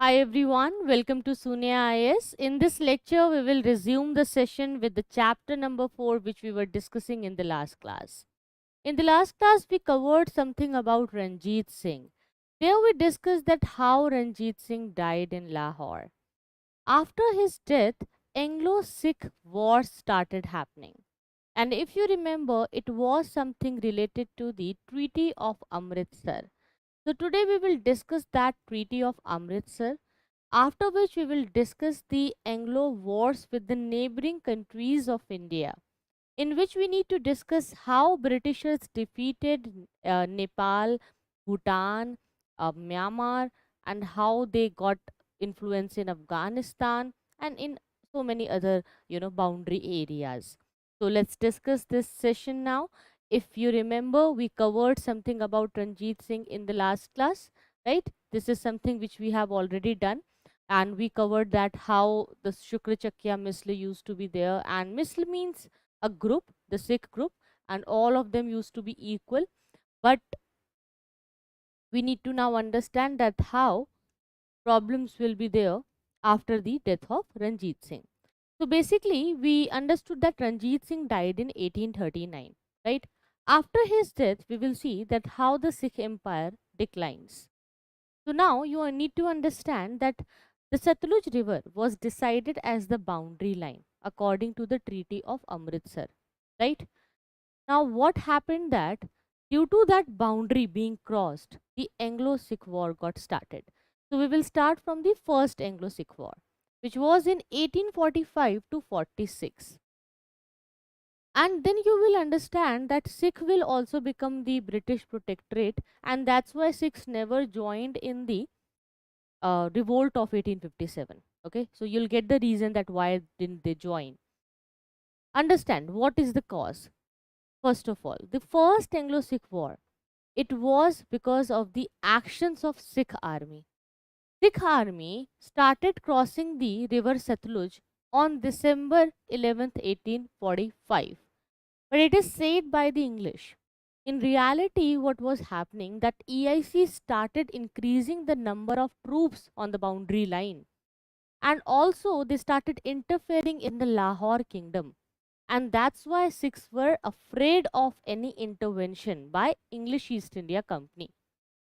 Hi everyone, welcome to Sunya IAS. In this lecture, we will resume the session with the chapter number 4 which we were discussing in the last class. In the last class, we covered something about Ranjit Singh. There we discussed that how Ranjit Singh died in Lahore. After his death, Anglo-Sikh wars started happening. And if you remember, it was something related to the Treaty of Amritsar. So today we will discuss that Treaty of Amritsar, after which we will discuss the Anglo wars with the neighboring countries of India, in which we need to discuss how Britishers defeated Nepal, Bhutan, Myanmar, and how they got influence in Afghanistan and in so many other boundary areas. So let's discuss this session now. If you remember, we covered something about Ranjit Singh in the last class, right? This is something which we have already done, and we covered that how the Shukra Chakya Misl used to be there, and Misl means a group, the Sikh group, and all of them used to be equal. But we need to now understand that how problems will be there after the death of Ranjit Singh. So basically, we understood that Ranjit Singh died in 1839, right? After his death, we will see that how the Sikh empire declines. So now you need to understand that the Satluj River was decided as the boundary line according to the Treaty of Amritsar, right? Now, what happened that due to that boundary being crossed, the Anglo-Sikh War got started. So, we will start from the first Anglo-Sikh War, which was in 1845 to 46. And then you will understand that Sikh will also become the British protectorate, and that's why Sikhs never joined in the revolt of 1857. Okay, so you'll get the reason that why didn't they join. Understand what is the cause. First of all, the first Anglo-Sikh War, it was because of the actions of Sikh army. Sikh army started crossing the river Satluj on December 11th, 1845. But it is said by the English. In reality, what was happening that EIC started increasing the number of troops on the boundary line, and also they started interfering in the Lahore kingdom, and that's why Sikhs were afraid of any intervention by English East India Company.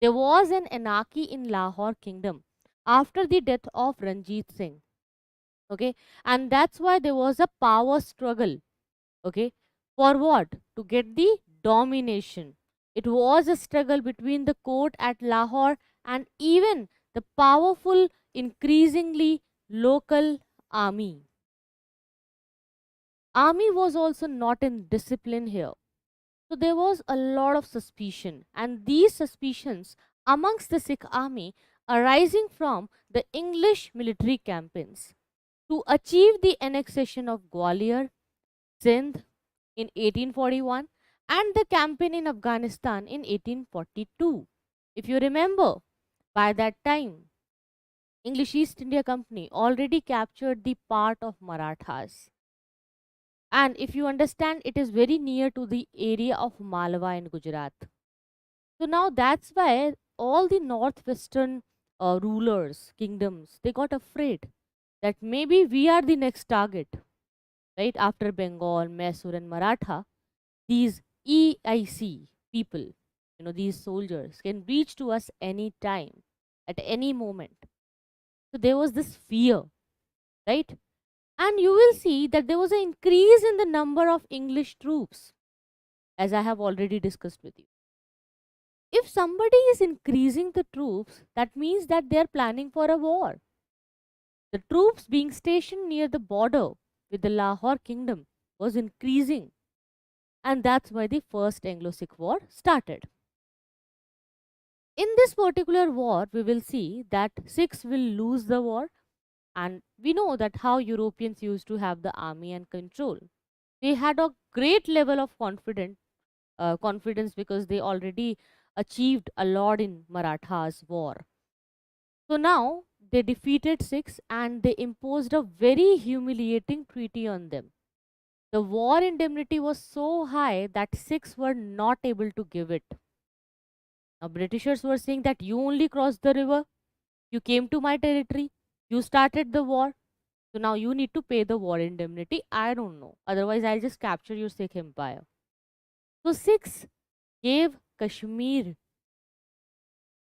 There was an anarchy in Lahore kingdom after the death of Ranjit Singh, okay, and that's why there was a power struggle, okay, for what? To get the domination. It was a struggle between the court at Lahore and even the powerful, increasingly local army. Army was also not in discipline here. So there was a lot of suspicion, and these suspicions amongst the Sikh army arising from the English military campaigns to achieve the annexation of Gwalior, Sindh in 1841, and the campaign in Afghanistan in 1842. If you remember, by that time, English East India Company already captured the part of Marathas. And if you understand, it is very near to the area of Malwa in Gujarat. So now that's why all the northwestern rulers, kingdoms, they got afraid that maybe we are the next target, right? After Bengal, Mysore, and Maratha, these EIC people, these soldiers can reach to us any time, at any moment. So there was this fear, right? And you will see that there was an increase in the number of English troops, as I have already discussed with you. If somebody is increasing the troops, that means that they are planning for a war. The troops being stationed near the border with the Lahore kingdom was increasing, and that's why the first Anglo-Sikh war started. In this particular war, we will see that Sikhs will lose the war, and we know that how Europeans used to have the army and control. They had a great level of confidence because they already achieved a lot in Marathas war. So now they defeated Sikhs and they imposed a very humiliating treaty on them. The war indemnity was so high that Sikhs were not able to give it. Now Britishers were saying that you only crossed the river, You came to my territory, you started the war, so now you need to pay the war indemnity. I don't know. Otherwise, I'll just capture your Sikh empire. So Sikhs gave Kashmir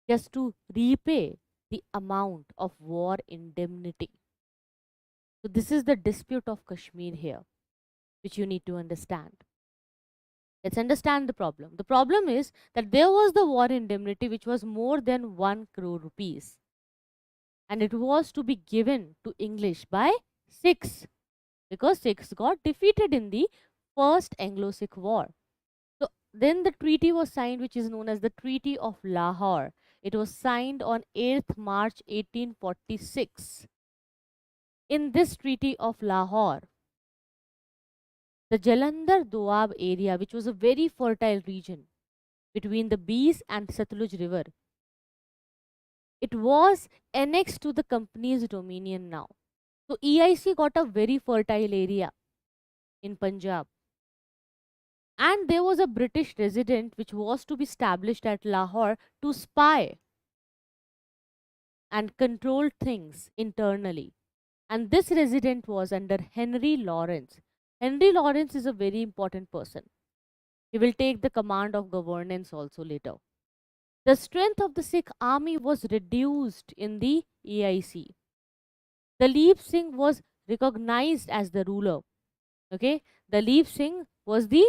just to repay the amount of war indemnity. So this is the dispute of Kashmir here, which you need to understand. Let's understand the problem. The problem is that there was the war indemnity which was more than 1 crore rupees, and it was to be given to English by Sikhs, because Sikhs got defeated in the first Anglo-Sikh war. So then the treaty was signed, which is known as the Treaty of Lahore. It was signed on 8th March 1846. In this Treaty of Lahore, the Jalandhar Doab area, which was a very fertile region between the Beas and Satluj River, it was annexed to the company's dominion now. So EIC got a very fertile area in Punjab. And there was a British resident which was to be established at Lahore to spy and control things internally. And this resident was under Henry Lawrence. Henry Lawrence is a very important person. He will take the command of governance also later. The strength of the Sikh army was reduced in the EIC. Dalip Singh was recognized as the ruler. Okay, Dalip Singh was the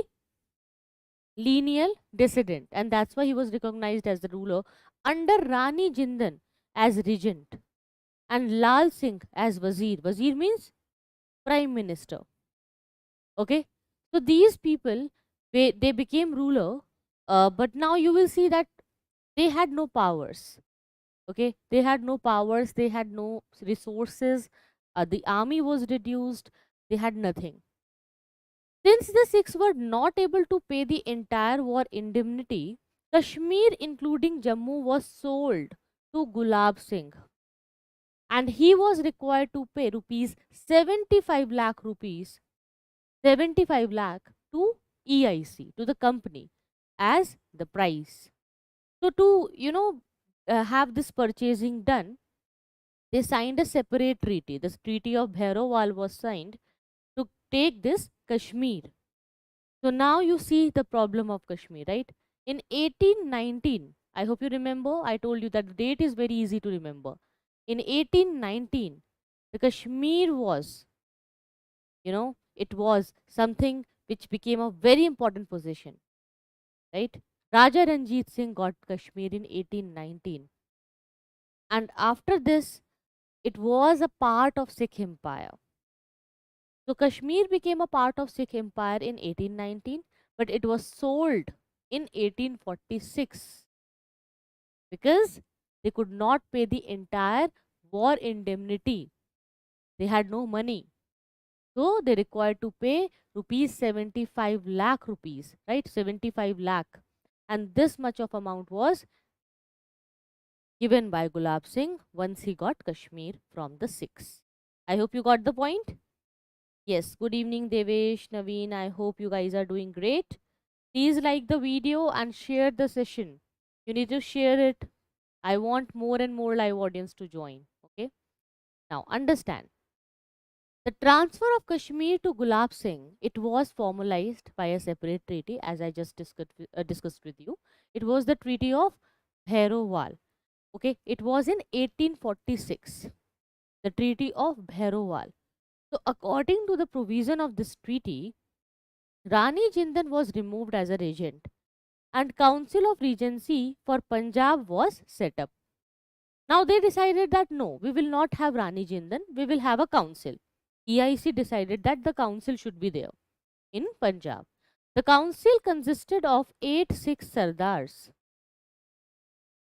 lineal descendant, and that's why he was recognized as the ruler under Rani Jindan as regent and Lal Singh as Wazir. Wazir means prime minister. Okay, so these people, they became ruler, but now you will see that they had no powers. Okay, they had no powers, they had no resources, the army was reduced, they had nothing. Since the Sikhs were not able to pay the entire war indemnity, Kashmir, including Jammu, was sold to Gulab Singh, and he was required to pay rupees 75 lakh rupees, 75 lakh to EIC, to the company, as the price. So to have this purchasing done, they signed a separate treaty. This Treaty of Bhairovwal was signed to take this Kashmir. So now you see the problem of Kashmir, right? In 1819, I hope you remember, I told you that the date is very easy to remember. In 1819, the Kashmir was, it was something which became a very important position, right? Raja Ranjit Singh got Kashmir in 1819. And after this, it was a part of Sikh Empire. So Kashmir became a part of Sikh Empire in 1819, but it was sold in 1846 because they could not pay the entire war indemnity. They had no money. So they required to pay rupees 75 lakh rupees, right? 75 lakh. And this much of amount was given by Gulab Singh once he got Kashmir from the Sikhs. I hope you got the point. Yes, good evening Devesh, Naveen. I hope you guys are doing great. Please like the video and share the session. You need to share it. I want more and more live audience to join. Okay. Now understand. The transfer of Kashmir to Gulab Singh, it was formalized by a separate treaty, as I just discussed with you. It was the Treaty of Bhairovwal. Okay, it was in 1846. The Treaty of Bhairovwal. So, according to the provision of this treaty, Rani Jindan was removed as a regent, and Council of Regency for Punjab was set up. Now they decided that no, we will not have Rani Jindan, we will have a council. EIC decided that the council should be there in Punjab. The council consisted of 8 Sikh Sardars,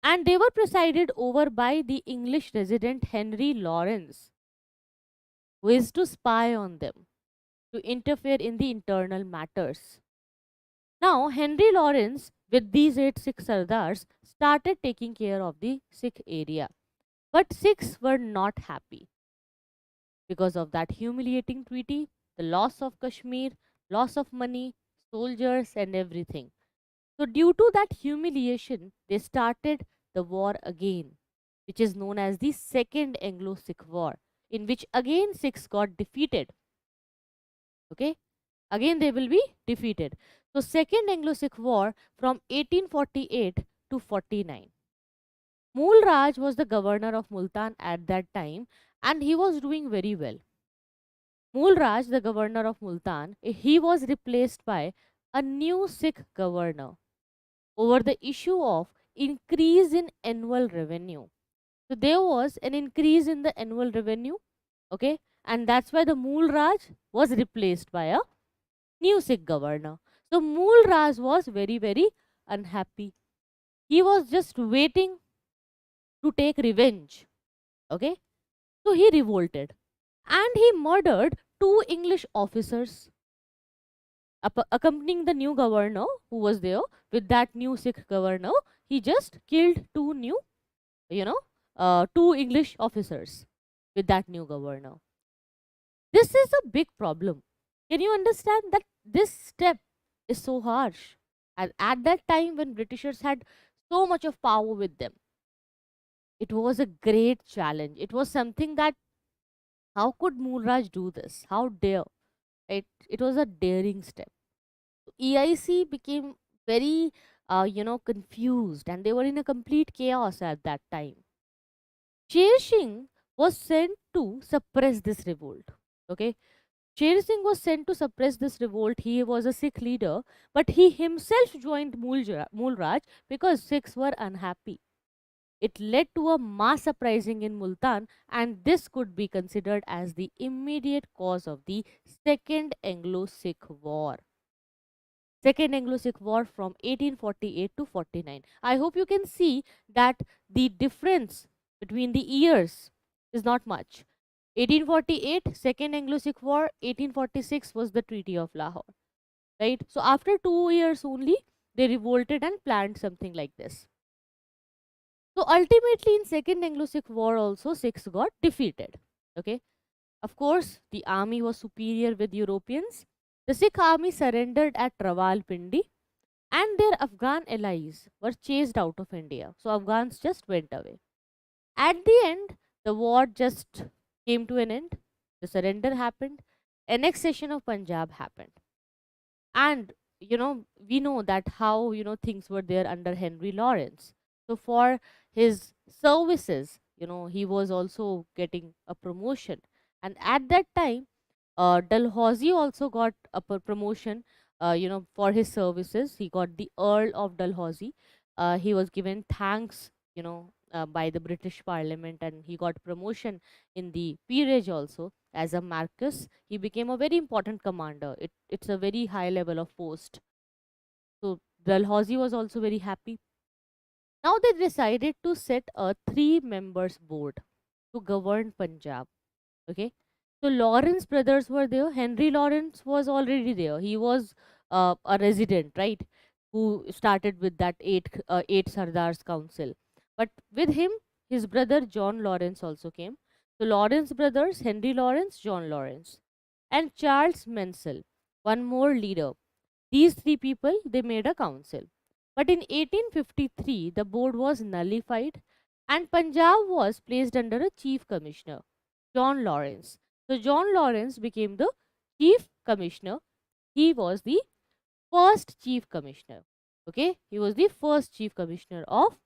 and they were presided over by the English resident Henry Lawrence, who is to spy on them, to interfere in the internal matters. Now, Henry Lawrence, with these 8 Sikh Sardars, started taking care of the Sikh area. But Sikhs were not happy because of that humiliating treaty, the loss of Kashmir, loss of money, soldiers, and everything. So, due to that humiliation, they started the war again. which is known as the Second Anglo-Sikh War, in which again Sikhs got defeated. Okay, again they will be defeated. So Second Anglo-Sikh War from 1848 to 49. Mool Raj was the governor of Multan at that time, and he was doing very well. Mool Raj, the governor of Multan, he was replaced by a new Sikh governor over the issue of increase in annual revenue. So there was an increase in the annual revenue, okay, and that's why the Mool Raj was replaced by a new Sikh governor. So Mool Raj was very, very unhappy. He was just waiting to take revenge, okay. So he revolted and he murdered two English officers accompanying the new governor who was there with that new Sikh governor. He just killed two new, two English officers with that new governor. This is a big problem. Can you understand that this step is so harsh? And at that time, when Britishers had so much of power with them, it was a great challenge. It was something that how could Moolraj do this? How dare? It was a daring step. EIC became very, confused, and they were in a complete chaos at that time. Sher Singh was sent to suppress this revolt. Okay, Sher Singh was sent to suppress this revolt. He was a Sikh leader, but he himself joined Moolraj because Sikhs were unhappy. It led to a mass uprising in Multan, and this could be considered as the immediate cause of the Second Anglo-Sikh War. Second Anglo-Sikh War from 1848 to 49. I hope you can see that the difference between the years is not much. 1848, Second Anglo-Sikh War, 1846 was the Treaty of Lahore. Right? So after 2 years only, they revolted and planned something like this. So ultimately in Second Anglo-Sikh War also, Sikhs got defeated. Okay. Of course, the army was superior with Europeans. The Sikh army surrendered at Rawalpindi and their Afghan allies were chased out of India. So Afghans just went away. At the end, the war just came to an end. The surrender happened. Annexation of Punjab happened. And we know that how things were there under Henry Lawrence. So for his services, he was also getting a promotion. And at that time, Dalhousie also got a promotion, for his services. He got the Earl of Dalhousie. He was given thanks, by the British Parliament, and he got promotion in the peerage also as a Marquess. He became a very important commander. It's a very high level of post. So Dalhousie was also very happy. Now they decided to set a 3 members board to govern Punjab. Okay, so Lawrence brothers were there. Henry Lawrence was already there. He was a resident, right? Who started with that eight Sardars Council. But with him, his brother John Lawrence also came. So Lawrence brothers, Henry Lawrence, John Lawrence, and Charles Menzel, one more leader. These 3 people, they made a council. But in 1853, the board was nullified and Punjab was placed under a chief commissioner, John Lawrence. So John Lawrence became the chief commissioner. He was the first chief commissioner. Okay, he was the first chief commissioner of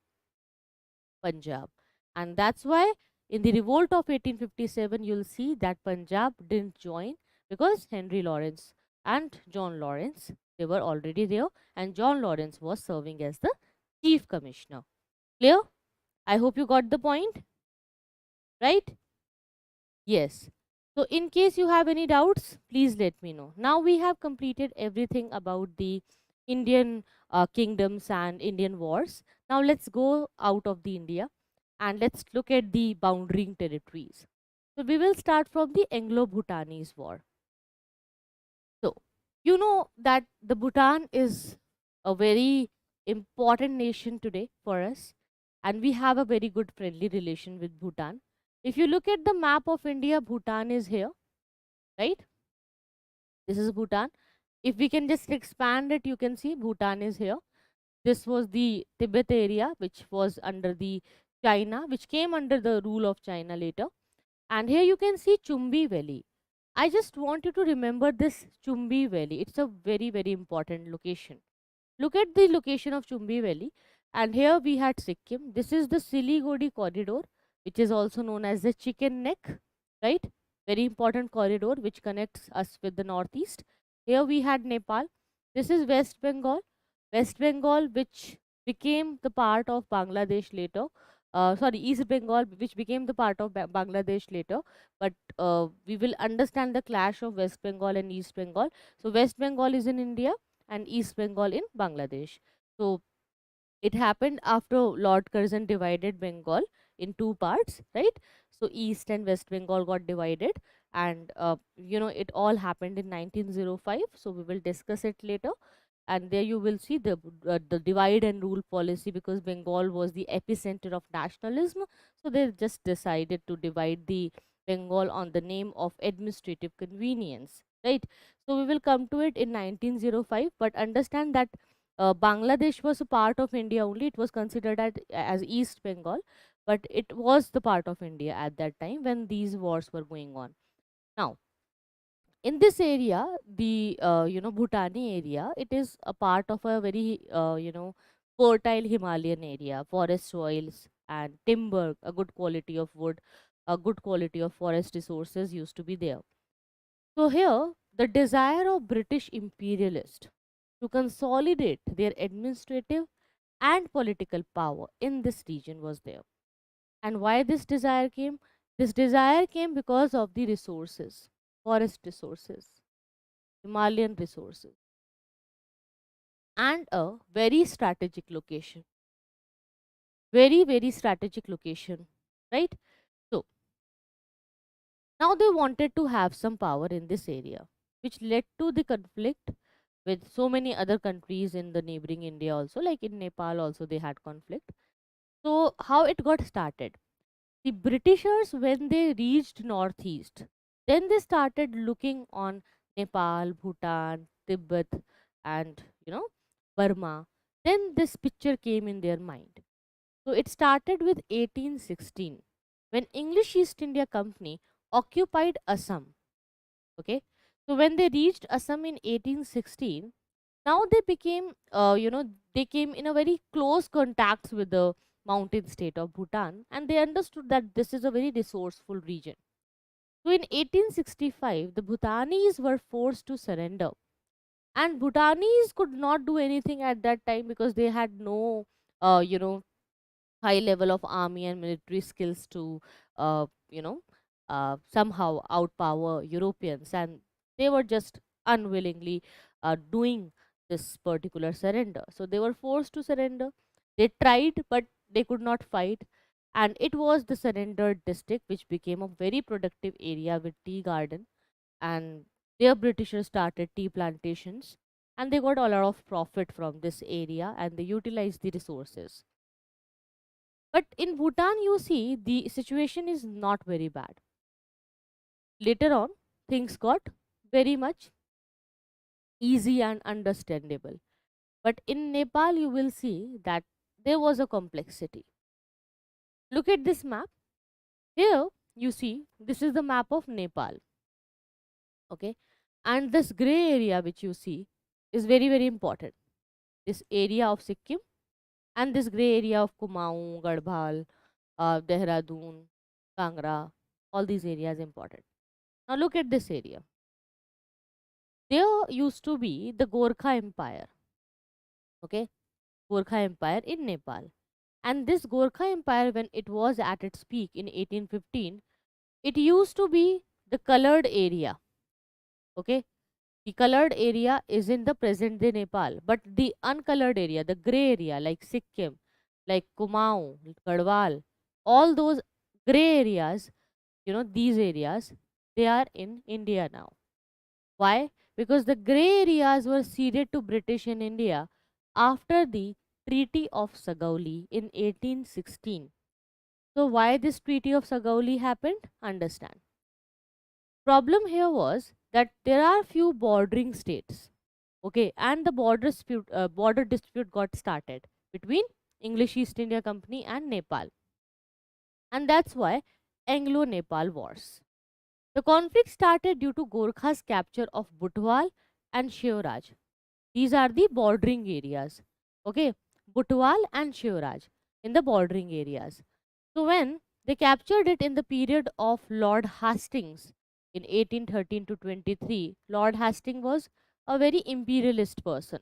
Punjab. And that's why in the revolt of 1857, you'll see that Punjab didn't join because Henry Lawrence and John Lawrence, they were already there, and John Lawrence was serving as the chief commissioner. Clear? I hope you got the point, right? Yes. So in case you have any doubts, please let me know. Now we have completed everything about the Indian kingdoms and Indian wars. Now let's go out of the India and let's look at the boundary territories. So we will start from the Anglo-Bhutanese war. So you know that the Bhutan is a very important nation today for us, and we have a very good friendly relation with Bhutan. If you look at the map of India, Bhutan is here, right? This is Bhutan. If we can just expand it, you can see Bhutan is here. This was the Tibet area, which was under the China, which came under the rule of China later. And here you can see Chumbi Valley. I just want you to remember this Chumbi Valley. It's a very, very important location. Look at the location of Chumbi Valley. And here we had Sikkim. This is the Siliguri corridor, which is also known as the Chicken Neck, right? Very important corridor which connects us with the northeast. Here we had Nepal. This is West Bengal. West Bengal, which became the part of Bangladesh later. Sorry, East Bengal, which became the part of Bangladesh later. But we will understand the clash of West Bengal and East Bengal. So, West Bengal is in India and East Bengal in Bangladesh. So, it happened after Lord Curzon divided Bengal in two parts, right? So East and West Bengal got divided, and it all happened in 1905. So we will discuss it later, and there you will see the divide and rule policy, because Bengal was the epicenter of nationalism. So they just decided to divide the Bengal on the name of administrative convenience, right? So we will come to it in 1905, but understand that Bangladesh was a part of India only. It was considered as East Bengal, but it was the part of India at that time when these wars were going on. Now, in this area, the Bhutani area, it is a part of a very fertile Himalayan area, forest soils and timber, a good quality of wood, a good quality of forest resources used to be there. So here, the desire of British imperialists to consolidate their administrative and political power in this region was there. And why this desire came? This desire came because of the resources, forest resources, Himalayan resources, and a very strategic location. Very, very strategic location, right? So now they wanted to have some power in this area, which led to the conflict with so many other countries in the neighboring India also, like in Nepal also they had conflict. So how it got started? The Britishers, when they reached northeast, then they started looking on Nepal, Bhutan, Tibet, and Burma. Then this picture came in their mind. So it started with 1816, when English East India Company occupied Assam. Okay, so when they reached Assam in 1816, now they became, they came in a very close contacts with the mountain state of Bhutan, and they understood that this is a very resourceful region. So in 1865, the Bhutanese were forced to surrender, and Bhutanese could not do anything at that time because they had no, uh, you know, high level of army and military skills to, uh, you know, somehow outpower Europeans, and they were just unwillingly doing this particular surrender. So they were forced to surrender. They tried, but they could not fight. And it was the surrendered district which became a very productive area with tea garden. And their Britishers started tea plantations, and they got a lot of profit from this area, and they utilized the resources. But in Bhutan, you see, the situation is not very bad. Later on, things got very much easy and understandable. But in Nepal, you will see that there was a complexity. Look at this map. Here, you see, this is the map of Nepal. Okay. And this gray area which you see is very, very important. This area of Sikkim and this gray area of Kumaon, Garhwal, Dehradun, Kangra, all these areas important. Now look at this area. There used to be the Gorkha Empire, okay, Gorkha Empire in Nepal. And this Gorkha Empire, when it was at its peak in 1815, it used to be the colored area, okay. The colored area is in the present day Nepal, but the uncolored area, the gray area like Sikkim, like Kumaon, Garhwal, all those gray areas, these areas, they are in India now. Why? Because the grey areas were ceded to British in India after the Treaty of Sagauli in 1816. So why this Treaty of Sagauli happened? Understand. Problem here was that there are few bordering states. Okay, and the border dispute got started between English East India Company and Nepal. and that's why Anglo-Nepal Wars. The conflict started due to Gorkha's capture of Butwal and Shivraj. These are the bordering areas. Okay, Butwal and Shivraj in the bordering areas. So when they captured it in the period of Lord Hastings in 1813 to 23, Lord Hastings was a very imperialist person.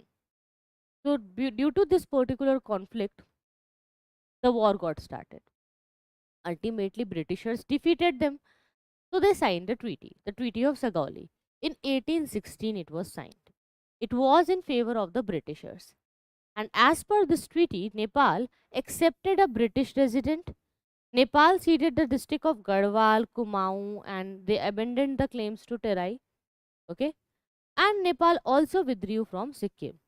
So due to this particular conflict, the war got started. Ultimately, Britishers defeated them. So they signed the Treaty of Sagauli. In 1816, it was signed. It was in favor of the Britishers. And as per this treaty, Nepal accepted a British resident. Nepal ceded the district of Garhwal, Kumaon, and they abandoned the claims to Terai. Okay, and Nepal also withdrew from Sikkim.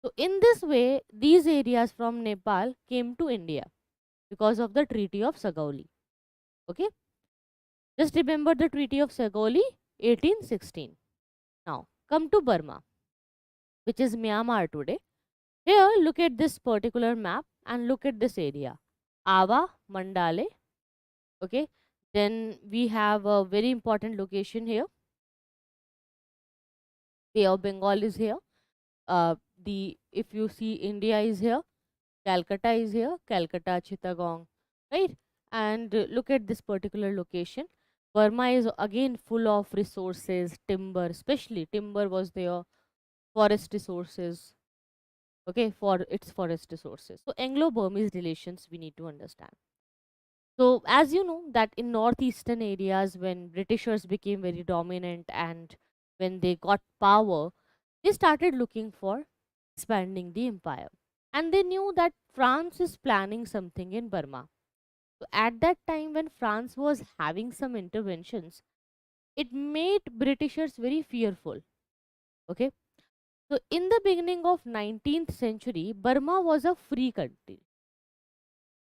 So in this way, these areas from Nepal came to India because of the Treaty of Sagauli. Okay, just remember the Treaty of Sagauli, 1816. Now come to Burma, which is Myanmar today. Here, look at this particular map and look at this area. Awa, Mandale. Okay. Then we have a very important location here. Bay of Bengal is here. If you see, India is here. Calcutta is here. Calcutta, Chittagong, right? And look at this particular location. Burma is again full of resources, timber, especially timber was there, forest resources, okay, for its forest resources. So Anglo-Burmese relations we need to understand. So as you know that in northeastern areas, when Britishers became very dominant and when they got power, they started looking for expanding the empire. And they knew that France is planning something in Burma. So at that time when France was having some interventions, it made Britishers very fearful. Okay. So in the beginning of 19th century, Burma was a free country.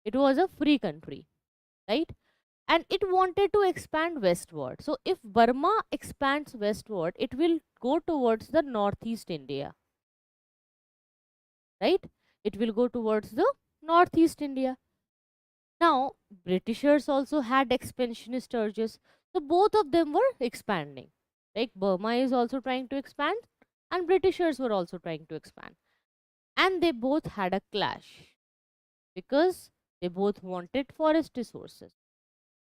It was a free country, right? And it wanted to expand westward. So if Burma expands westward, it will go towards the northeast India, right? It will go towards the northeast India. Now, Britishers also had expansionist urges. So both of them were expanding. Like Burma is also trying to expand and Britishers were also trying to expand. And they both had a clash because they both wanted forest resources.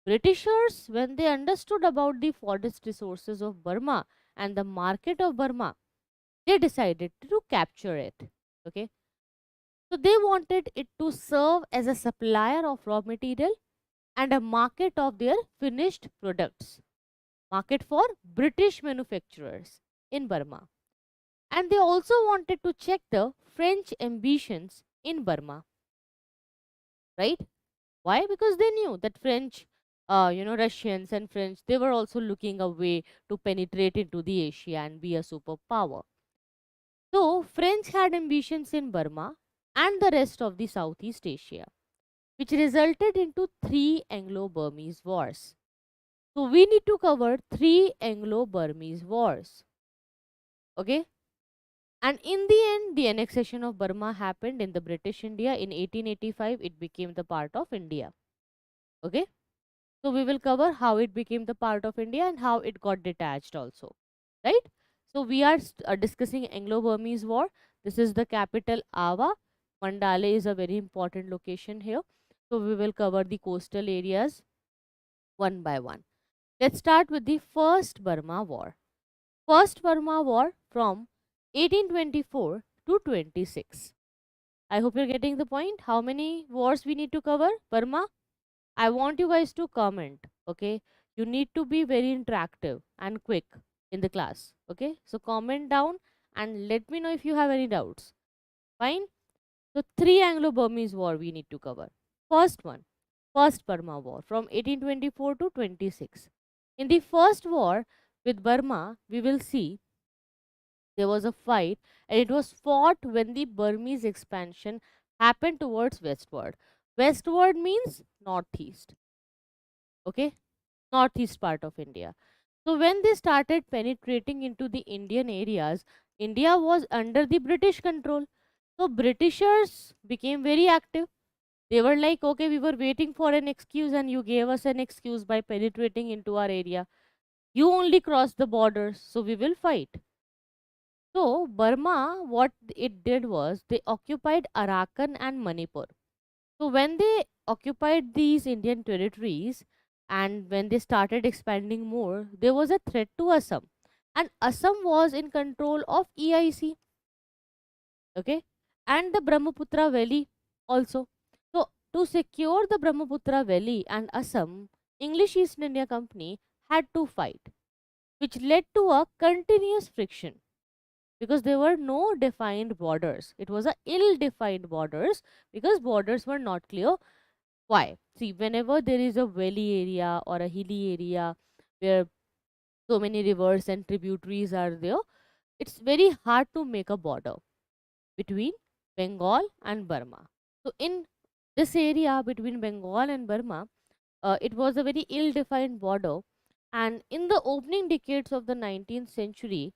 Britishers, when they understood about the forest resources of Burma and the market of Burma, they decided to capture it. Okay. So they wanted it to serve as a supplier of raw material and a market of their finished products. Market for British manufacturers in Burma. And they also wanted to check the French ambitions in Burma. Right? Why? Because they knew that Russians and French, they were also looking a way to penetrate into the Asia and be a superpower. So, French had ambitions in Burma and the rest of the Southeast Asia, which resulted into 3 Anglo-Burmese wars. So, we need to cover 3 Anglo-Burmese wars. Okay? And in the end, the annexation of Burma happened in the British India. In 1885, it became the part of India. Okay? So we will cover how it became the part of India and how it got detached also, right? So we are discussing Anglo-Burmese War. This is the capital Awa. Mandale is a very important location here. So we will cover the coastal areas one by one. Let's start with the First Burma War. First Burma War from 1824 to 26. I hope you're getting the point. How many wars we need to cover? Burma, I want you guys to comment, okay? You need to be very interactive and quick in the class, okay? So comment down and let me know if you have any doubts. Fine? So 3 Anglo-Burmese war we need to cover. First one, First Burma War from 1824 to 26. In the first war with Burma, we will see there was a fight and it was fought when the Burmese expansion happened towards westward. Westward means northeast. Okay, northeast part of India. So when they started penetrating into the Indian areas, India was under the British control. So Britishers became very active. They were like, okay, we were waiting for an excuse and you gave us an excuse by penetrating into our area. You only crossed the borders, so we will fight. So Burma, what it did was they occupied Arakan and Manipur. So when they occupied these Indian territories and when they started expanding more, there was a threat to Assam. And Assam was in control of EIC, okay, and the Brahmaputra Valley also. So to secure the Brahmaputra Valley and Assam, English East India Company had to fight, which led to a continuous friction because there were no defined borders. It was a ill-defined borders because borders were not clear. Why? See, whenever there is a valley area or a hilly area where so many rivers and tributaries are there, it's very hard to make a border between Bengal and Burma. So in this area between Bengal and Burma, it was a very ill-defined border. And in the opening decades of the 19th century,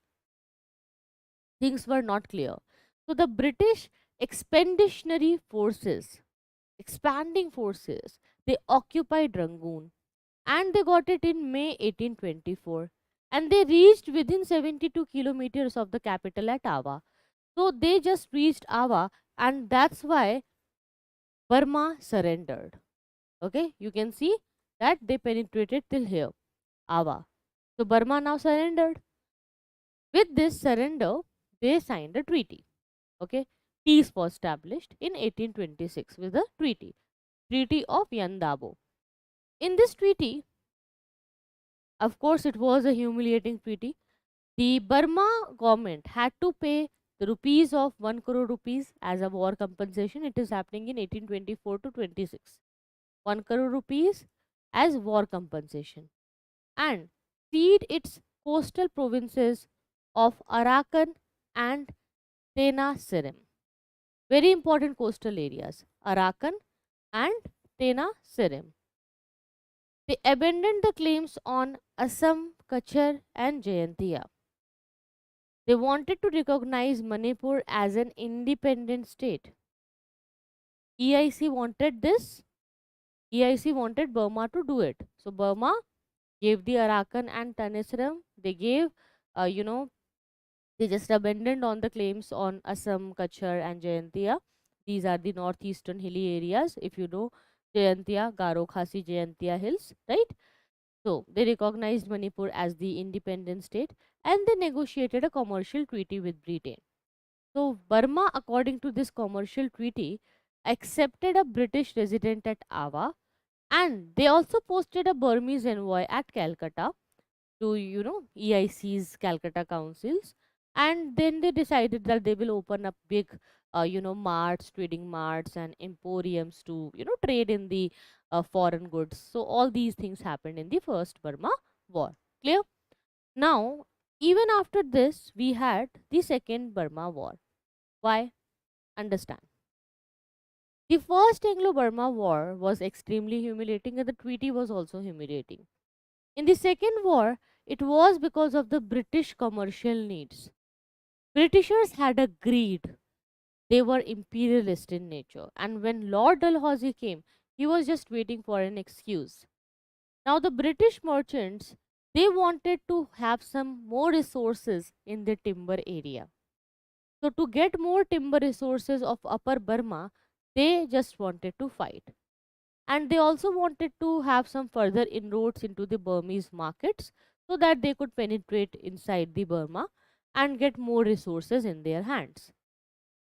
things were not clear. So the British expeditionary forces, expanding forces, they occupied Rangoon and they got it in May 1824 and they reached within 72 kilometers of the capital at Ava. So they just reached Ava and that's why Burma surrendered. Okay, you can see that they penetrated till here, Ava. So Burma now surrendered. With this surrender, they signed a treaty. Okay, peace was established in 1826 with the Treaty of Yandabo. In this treaty, of course, it was a humiliating treaty. The Burma government had to pay the rupees of 1 crore rupees as a war compensation. It is happening in 1824 to 26. 1 crore rupees as war compensation and cede its coastal provinces of Arakan and Tenasserim. Very important coastal areas, Arakan and Tenasserim. They abandoned the claims on Assam, Kachar and Jayantiya. They wanted to recognize Manipur as an independent state. EIC wanted this. EIC wanted Burma to do it. So Burma gave the Arakan and Tenasserim. They gave, you know, they just abandoned on the claims on Assam, Kachar and Jayantiya. These are the northeastern hilly areas. If you know Jayantiya, Garo Khasi Jayantiya hills, right? So they recognized Manipur as the independent state and they negotiated a commercial treaty with Britain. So Burma, according to this commercial treaty, accepted a British resident at Ava and they also posted a Burmese envoy at Calcutta to, EIC's Calcutta councils. And then they decided that they will open up big, marts, trading marts and emporiums to, trade in the foreign goods. So all these things happened in the first Burma war. Clear? Now, even after this, we had the second Burma war. Why? Understand. The first Anglo-Burma war was extremely humiliating and the treaty was also humiliating. In the second war, it was because of the British commercial needs. Britishers had a greed. They were imperialist in nature. And when Lord Dalhousie came, he was just waiting for an excuse. Now the British merchants, they wanted to have some more resources in the timber area. So to get more timber resources of Upper Burma, they just wanted to fight. And they also wanted to have some further inroads into the Burmese markets so that they could penetrate inside the Burma and get more resources in their hands.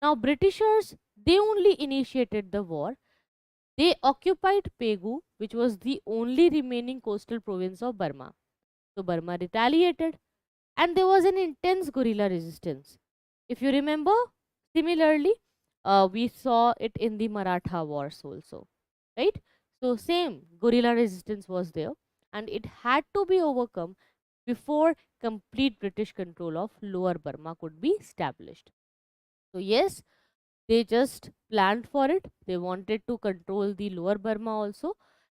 Now Britishers, they only initiated the war. They occupied Pegu, which was the only remaining coastal province of Burma. So Burma retaliated and there was an intense guerrilla resistance. If you remember, similarly, we saw it in the Maratha wars also, right? So same guerrilla resistance was there and it had to be overcome before complete British control of Lower Burma could be established. So yes, they just planned for it. They wanted to control the Lower Burma also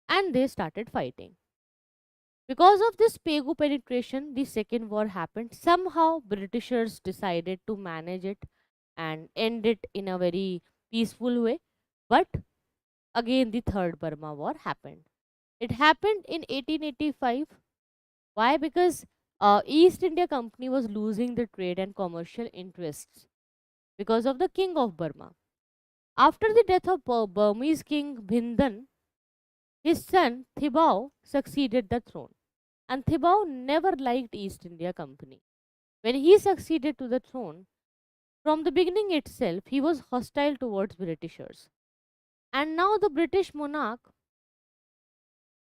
and they started fighting. Because of this Pegu penetration, the second war happened. Somehow Britishers decided to manage it and end it in a very peaceful way. But again the third Burma War happened. It happened in 1885. Why? Because East India Company was losing the trade and commercial interests because of the king of Burma. After the death of Burmese king Bhindan, his son Thibaw succeeded the throne. And Thibaw never liked East India Company. When he succeeded to the throne, from the beginning itself, he was hostile towards Britishers. And now the British monarch,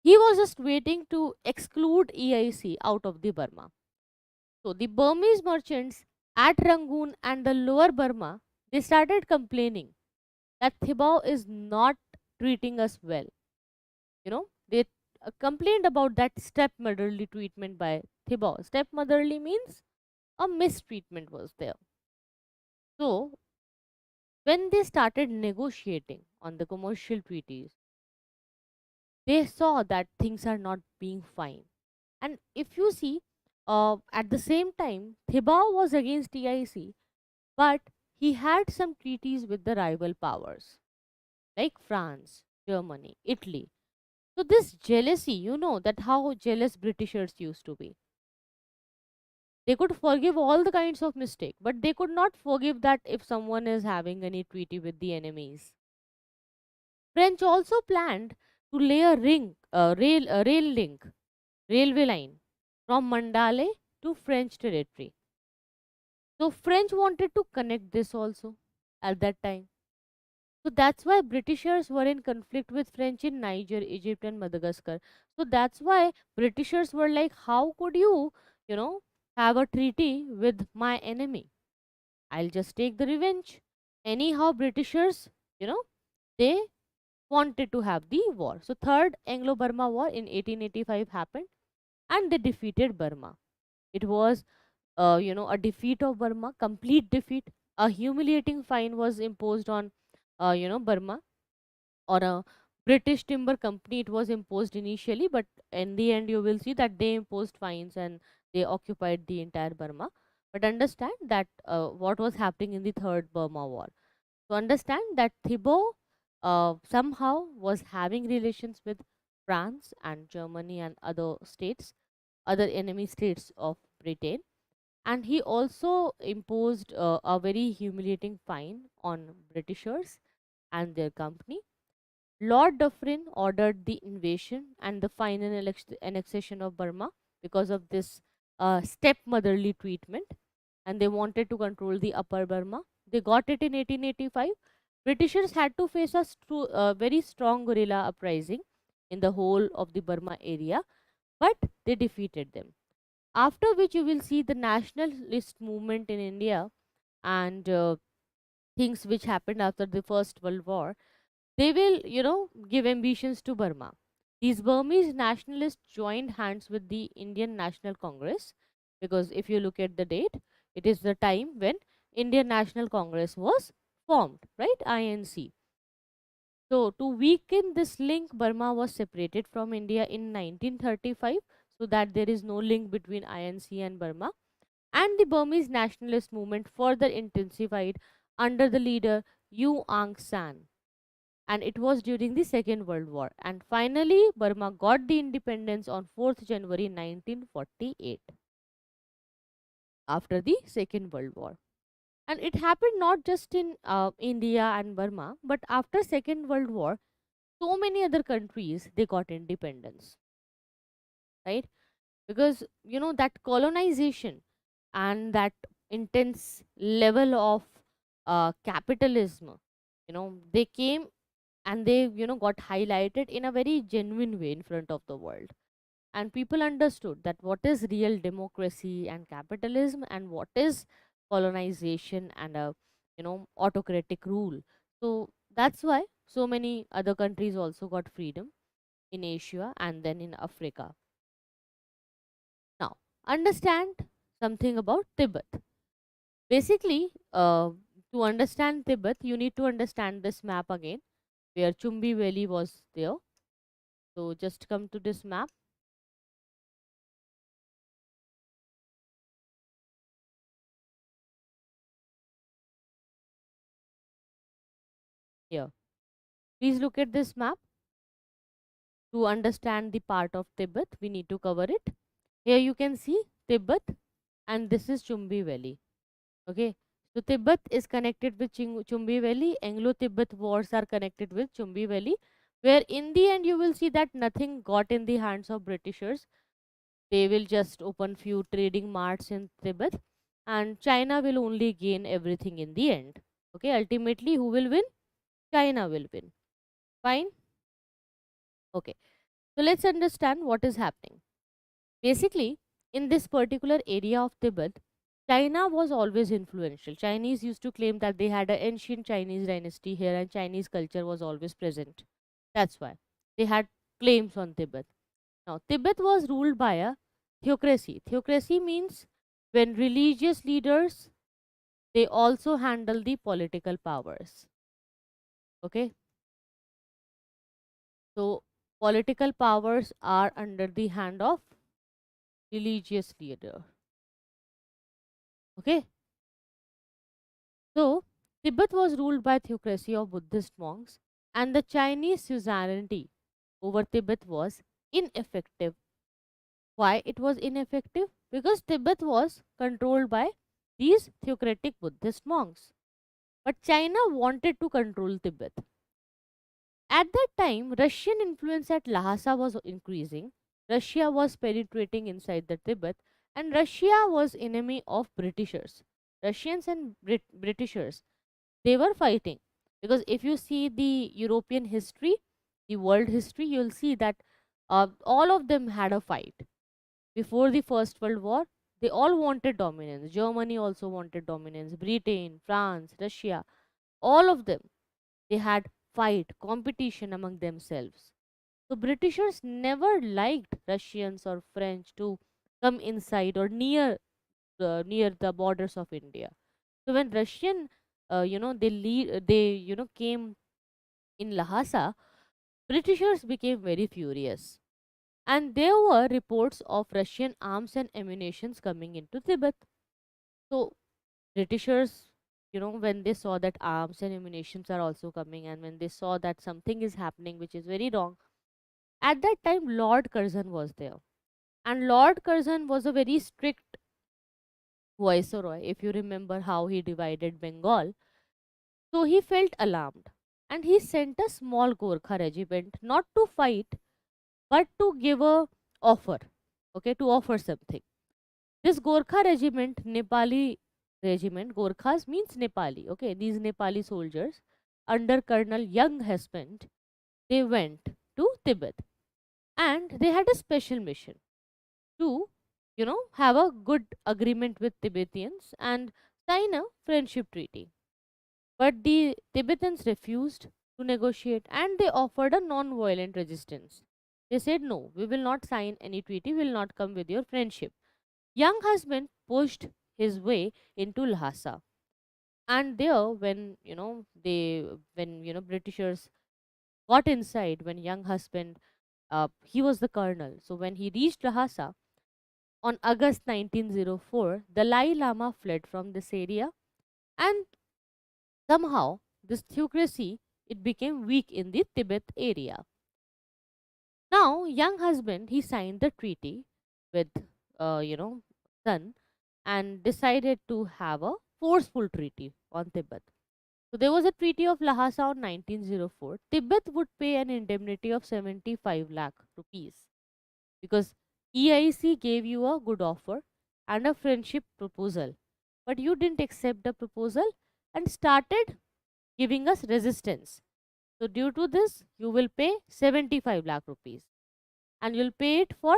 he was just waiting to exclude EIC out of the Burma. So the Burmese merchants at Rangoon and the lower Burma, they started complaining that Thibaw is not treating us well. They complained about that stepmotherly treatment by Thibaw. Stepmotherly means a mistreatment was there. So when they started negotiating on the commercial treaties, they saw that things are not being fine. And if you see, at the same time, Thibaw was against TIC, but he had some treaties with the rival powers like France, Germany, Italy. So this jealousy, that how jealous Britishers used to be. They could forgive all the kinds of mistake, but they could not forgive that if someone is having any treaty with the enemies. French also planned to lay a railway line from Mandalay to French territory. So French wanted to connect this also at that time. So that's why Britishers were in conflict with French in Niger, Egypt, and Madagascar. So that's why Britishers were like, how could you know, have a treaty with my enemy? I'll just take the revenge. Anyhow, Britishers, they wanted to have the war. So third Anglo-Burma War in 1885 happened, and they defeated Burma. It was, a defeat of Burma, complete defeat. A humiliating fine was imposed on, Burma, or a British Timber Company. It was imposed initially, but in the end, you will see that they imposed fines and they occupied the entire Burma. But understand that what was happening in the Third Burma War. So understand that Thibault somehow was having relations with France and Germany and other states, other enemy states of Britain, and he also imposed a very humiliating fine on Britishers and their company. Lord Dufferin ordered the invasion and the final annexation of Burma because of this stepmotherly treatment, and they wanted to control the upper Burma. They got it in 1885. Britishers had to face a very strong guerrilla uprising in the whole of the Burma area, but they defeated them. After which, you will see the nationalist movement in India and things which happened after the First World War. They will, give ambitions to Burma. These Burmese nationalists joined hands with the Indian National Congress, because if you look at the date, it is the time when Indian National Congress was formed, right? INC. So to weaken this link, Burma was separated from India in 1935, so that there is no link between INC and Burma. And the Burmese nationalist movement further intensified under the leader Yu Aung San, and it was during the Second World War. And finally, Burma got the independence on 4th January 1948 after the Second World War. And it happened not just in India and Burma, but after Second World War, so many other countries they got independence, right? Because that colonization and that intense level of capitalism, they came and they got highlighted in a very genuine way in front of the world, and people understood that what is real democracy and capitalism and what is colonization and a autocratic rule. So that's why so many other countries also got freedom in Asia and then in Africa. Now understand something about Tibet. Basically, to understand Tibet, you need to understand this map again, where Chumbi Valley was there. So just come to this map here. Please look at this map. To understand the part of Tibet, we need to cover it. Here you can see Tibet, and this is Chumbi Valley. Okay, so Tibet is connected with Chumbi Valley. Anglo-Tibet wars are connected with Chumbi Valley, where in the end you will see that nothing got in the hands of Britishers. They will just open few trading marts in Tibet, and China will only gain everything in the end. Okay, ultimately who will win? China will win. Fine. Okay, so let's understand what is happening. Basically, in this particular area of Tibet, China was always influential. Chinese used to claim that they had an ancient Chinese dynasty here and Chinese culture was always present. That's why they had claims on Tibet. Now, Tibet was ruled by a theocracy. Theocracy means when religious leaders, they also handle the political powers. Okay, so political powers are under the hand of religious leader. Okay, so Tibet was ruled by theocracy of Buddhist monks, and the Chinese suzerainty over Tibet was ineffective. Why it was ineffective? Because Tibet was controlled by these theocratic Buddhist monks. But China wanted to control Tibet. At that time, Russian influence at Lhasa was increasing. Russia was penetrating inside the Tibet, and Russia was enemy of Britishers. Russians and Britishers, they were fighting, because if you see the European history, the world history, you'll see that all of them had a fight before the First World War. They all wanted dominance. Germany also wanted dominance. Britain, France, Russia, all of them, they had fight, competition among themselves. So Britishers never liked Russians or French to come inside or near the borders of India. So when Russian, they came in Lhasa, Britishers became very furious, and there were reports of Russian arms and ammunitions coming into Tibet. So Britishers, when they saw that arms and ammunitions are also coming, and when they saw that something is happening which is very wrong, at that time Lord Curzon was there, and Lord Curzon was a very strict viceroy. If you remember how he divided Bengal, so he felt alarmed, and he sent a small Gorkha regiment not to fight but to give a offer. Okay, to offer something. This Gorkha regiment, Nepali regiment, Gorkhas means Nepali. Okay, these Nepali soldiers under Colonel Young Husband, they went to Tibet, and they had a special mission to, have a good agreement with Tibetans and sign a friendship treaty. But the Tibetans refused to negotiate, and they offered a non-violent resistance. They said, no, we will not sign any treaty, we will not come with your friendship. Young Husband pushed his way into Lhasa, and there, when Britishers got inside, when Young Husband, he was the colonel. So when he reached Lhasa on August 1904, the Dalai Lama fled from this area, and somehow this theocracy, it became weak in the Tibet area. Now, Young Husband, he signed the treaty with, Sun, and decided to have a forceful treaty on Tibet. So there was a Treaty of Lhasa on 1904. Tibet would pay an indemnity of 75 lakh rupees, because EIC gave you a good offer and a friendship proposal, but you didn't accept the proposal and started giving us resistance. So due to this, you will pay 75 lakh rupees, and you'll pay it for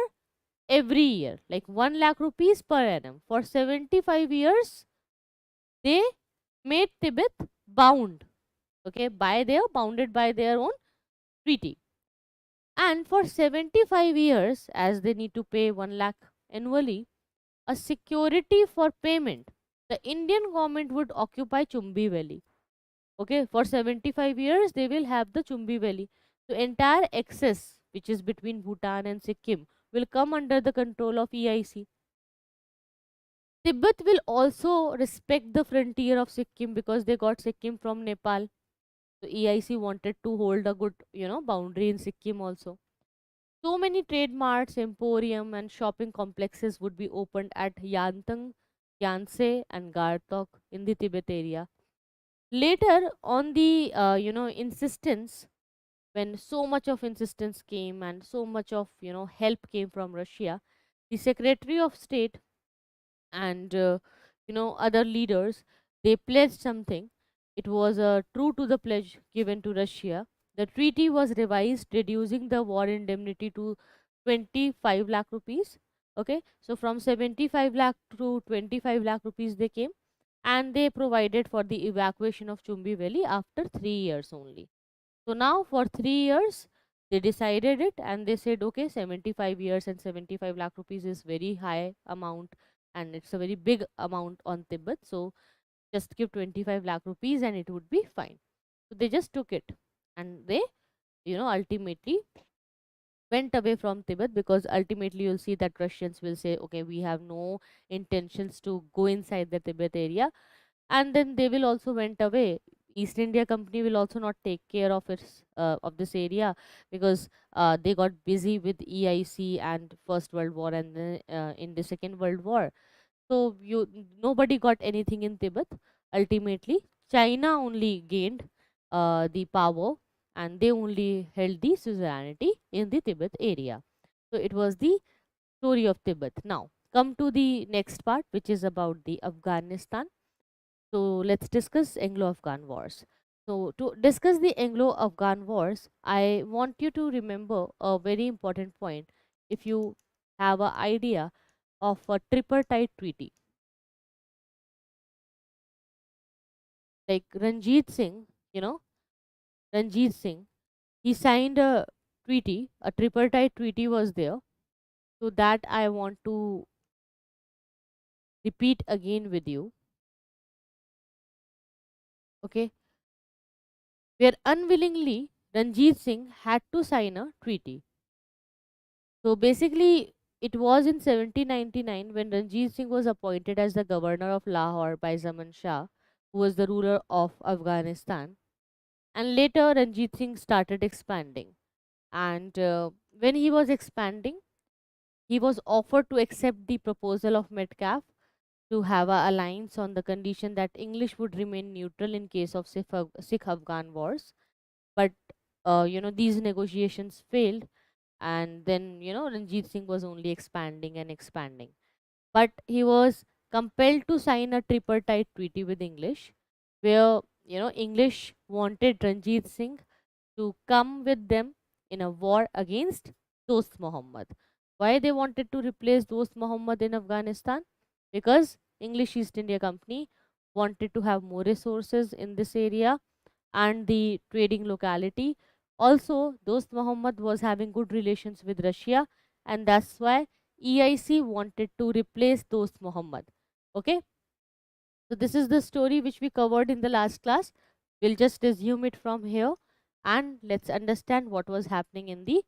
every year, like 1 lakh rupees per annum. For 75 years, they made Tibet bound, okay, bounded by their own treaty. And for 75 years, as they need to pay 1 lakh annually, a security for payment, the Indian government would occupy Chumbi Valley. Okay, for 75 years, they will have the Chumbi Valley. So entire access, which is between Bhutan and Sikkim, will come under the control of EIC. Tibet will also respect the frontier of Sikkim, because they got Sikkim from Nepal. So EIC wanted to hold a good, boundary in Sikkim also. So many trade marts, emporium, and shopping complexes would be opened at Yantang, Yanse, and Gartok in the Tibet area. Later, on the insistence, when so much of insistence came and so much of help came from Russia, the Secretary of State and other leaders, they pledged something. It was true to the pledge given to Russia. The treaty was revised, reducing the war indemnity to 25 lakh rupees. Okay, so from 75 lakh to 25 lakh rupees they came, and they provided for the evacuation of Chumbi Valley after 3 years only. So now for 3 years, they decided it and they said, okay, 75 years and 75 lakh rupees is very high amount, and it's a very big amount on Tibet. So just give 25 lakh rupees and it would be fine. So they just took it, and they, ultimately went away from Tibet, because ultimately you'll see that Russians will say, okay, we have no intentions to go inside the Tibet area, and then they will also went away. East India Company will also not take care of its of this area, because they got busy with EIC and First World War, and then in the Second World War. So nobody got anything in Tibet. Ultimately, China only gained the power, and they only held the suzerainty in the Tibet area. So it was the story of Tibet. Now come to the next part, which is about the Afghanistan. So let's discuss Anglo-Afghan wars. So to discuss the Anglo-Afghan wars, I want you to remember a very important point. If you have an idea of a tripartite treaty, like Ranjit Singh, he signed a treaty, a tripartite treaty was there. So that I want to repeat again with you. Okay, where unwillingly Ranjit Singh had to sign a treaty. So basically, it was in 1799 when Ranjit Singh was appointed as the governor of Lahore by Zaman Shah, who was the ruler of Afghanistan. And later, Ranjit Singh started expanding. And when he was expanding, he was offered to accept the proposal of Metcalfe to have a alliance on the condition that English would remain neutral in case of Sikh Afghan wars. But these negotiations failed, and then Ranjit Singh was only expanding and expanding, but he was compelled to sign a tripartite treaty with English, where English wanted Ranjit Singh to come with them in a war against Dost Muhammad. Why they wanted to replace Dost Muhammad in Afghanistan? Because English East India Company wanted to have more resources in this area and the trading locality. Also, Dost Muhammad was having good relations with Russia, and that's why EIC wanted to replace Dost Muhammad. Okay, so this is the story which we covered in the last class. We'll just resume it from here, and let's understand what was happening in the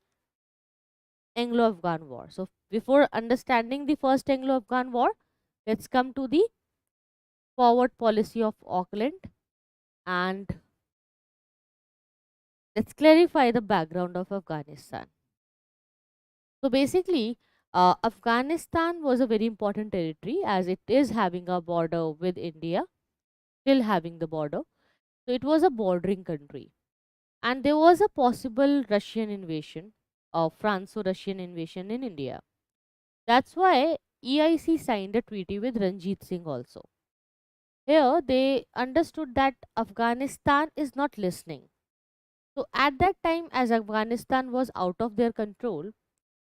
Anglo Afghan War. So, before understanding the first Anglo Afghan War, let's come to the forward policy of Auckland, and let's clarify the background of Afghanistan. So basically, Afghanistan was a very important territory, as it is having a border with India, still having the border. So it was a bordering country, and there was a possible Russian invasion, or Franco-Russian invasion in India. That's why EIC signed a treaty with Ranjit Singh also. Here they understood that Afghanistan is not listening. So at that time, as Afghanistan was out of their control,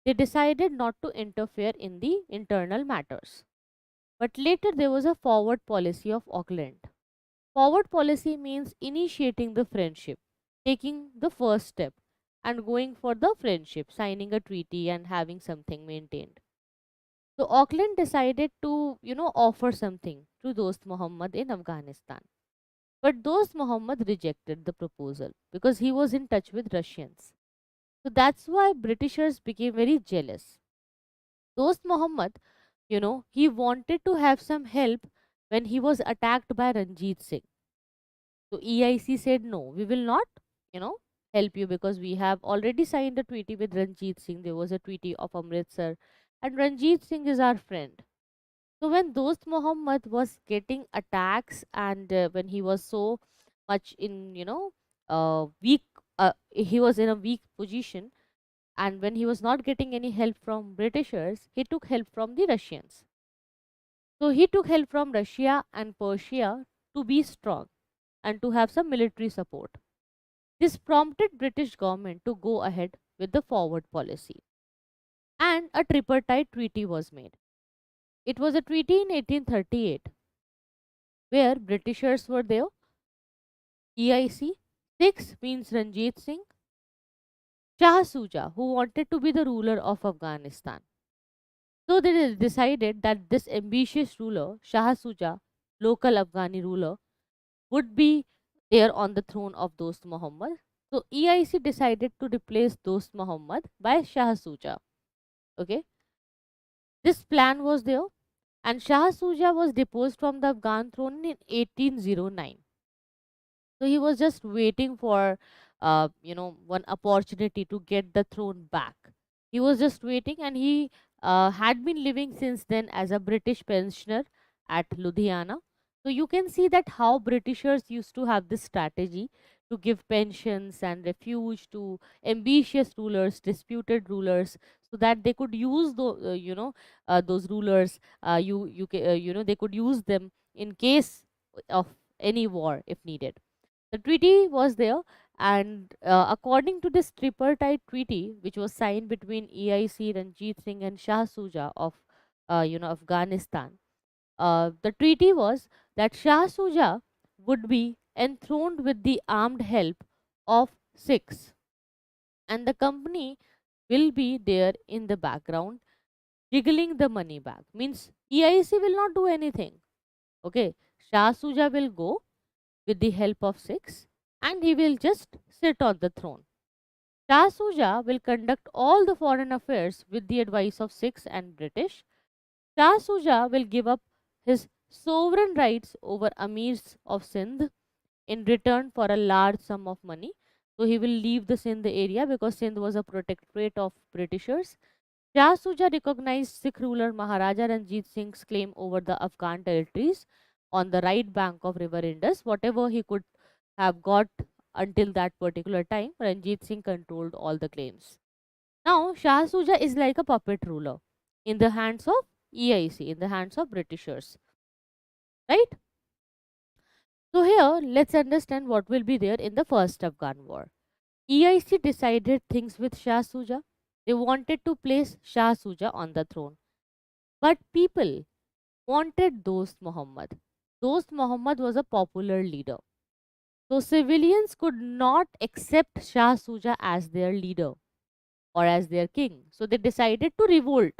they decided not to interfere in the internal matters. But later there was a forward policy of Auckland. Forward policy means initiating the friendship, taking the first step, and going for the friendship, signing a treaty and having something maintained. So Auckland decided to, offer something to Dost Muhammad in Afghanistan. But Dost Muhammad rejected the proposal because he was in touch with Russians. So that's why Britishers became very jealous. Dost Muhammad, he wanted to have some help when he was attacked by Ranjit Singh. So EIC said, no, we will not, you know, help you because we have already signed a treaty with Ranjit Singh. There was a treaty of Amritsar, and Ranjit Singh is our friend. So when Dost Muhammad was getting attacks, and when he was so much in, weak, he was in a weak position, and when he was not getting any help from Britishers, he took help from the Russians. So he took help from Russia and Persia to be strong and to have some military support. This prompted British government to go ahead with the forward policy, and a tripartite treaty was made. It was a treaty in 1838 where Britishers were there, EIC, 6 means Ranjit Singh, Shah Suja, who wanted to be the ruler of Afghanistan. So they decided that this ambitious ruler, Shah Suja, local Afghani ruler, would be there on the throne of Dost Muhammad. So EIC decided to replace Dost Muhammad by Shah Suja. Okay, this plan was there, and Shah Suja was deposed from the Afghan throne in 1809. So he was just waiting for, one opportunity to get the throne back. He was just waiting, and he had been living since then as a British pensioner at Ludhiana. So you can see that how Britishers used to have this strategy to give pensions and refuge to ambitious rulers, disputed rulers, so that they could use those rulers. They could use them in case of any war if needed. The treaty was there, and according to this tripartite treaty, which was signed between EIC, Ranjit Singh, and Shah Suja of Afghanistan, the treaty was that Shah Suja would be enthroned with the armed help of Sikhs, and the company will be there in the background jiggling the money back. Means EIC will not do anything. Okay, Shah Suja will go with the help of Sikhs, and he will just sit on the throne. Shah Suja will conduct all the foreign affairs with the advice of Sikhs and British. Shah Suja will give up his sovereign rights over Amirs of Sindh in return for a large sum of money. So he will leave the Sindh area because Sindh was a protectorate of Britishers. Shah Suja recognized Sikh ruler Maharaja Ranjit Singh's claim over the Afghan territories on the right bank of River Indus. Whatever he could have got until that particular time, Ranjit Singh controlled all the claims. Now, Shah Suja is like a puppet ruler in the hands of EIC, in the hands of Britishers, right? So, here let's understand what will be there in the first Afghan war. EIC decided things with Shah Suja. They wanted to place Shah Suja on the throne. But people wanted Dost Muhammad. Dost Muhammad was a popular leader. So civilians could not accept Shah Suja as their leader or as their king. So they decided to revolt.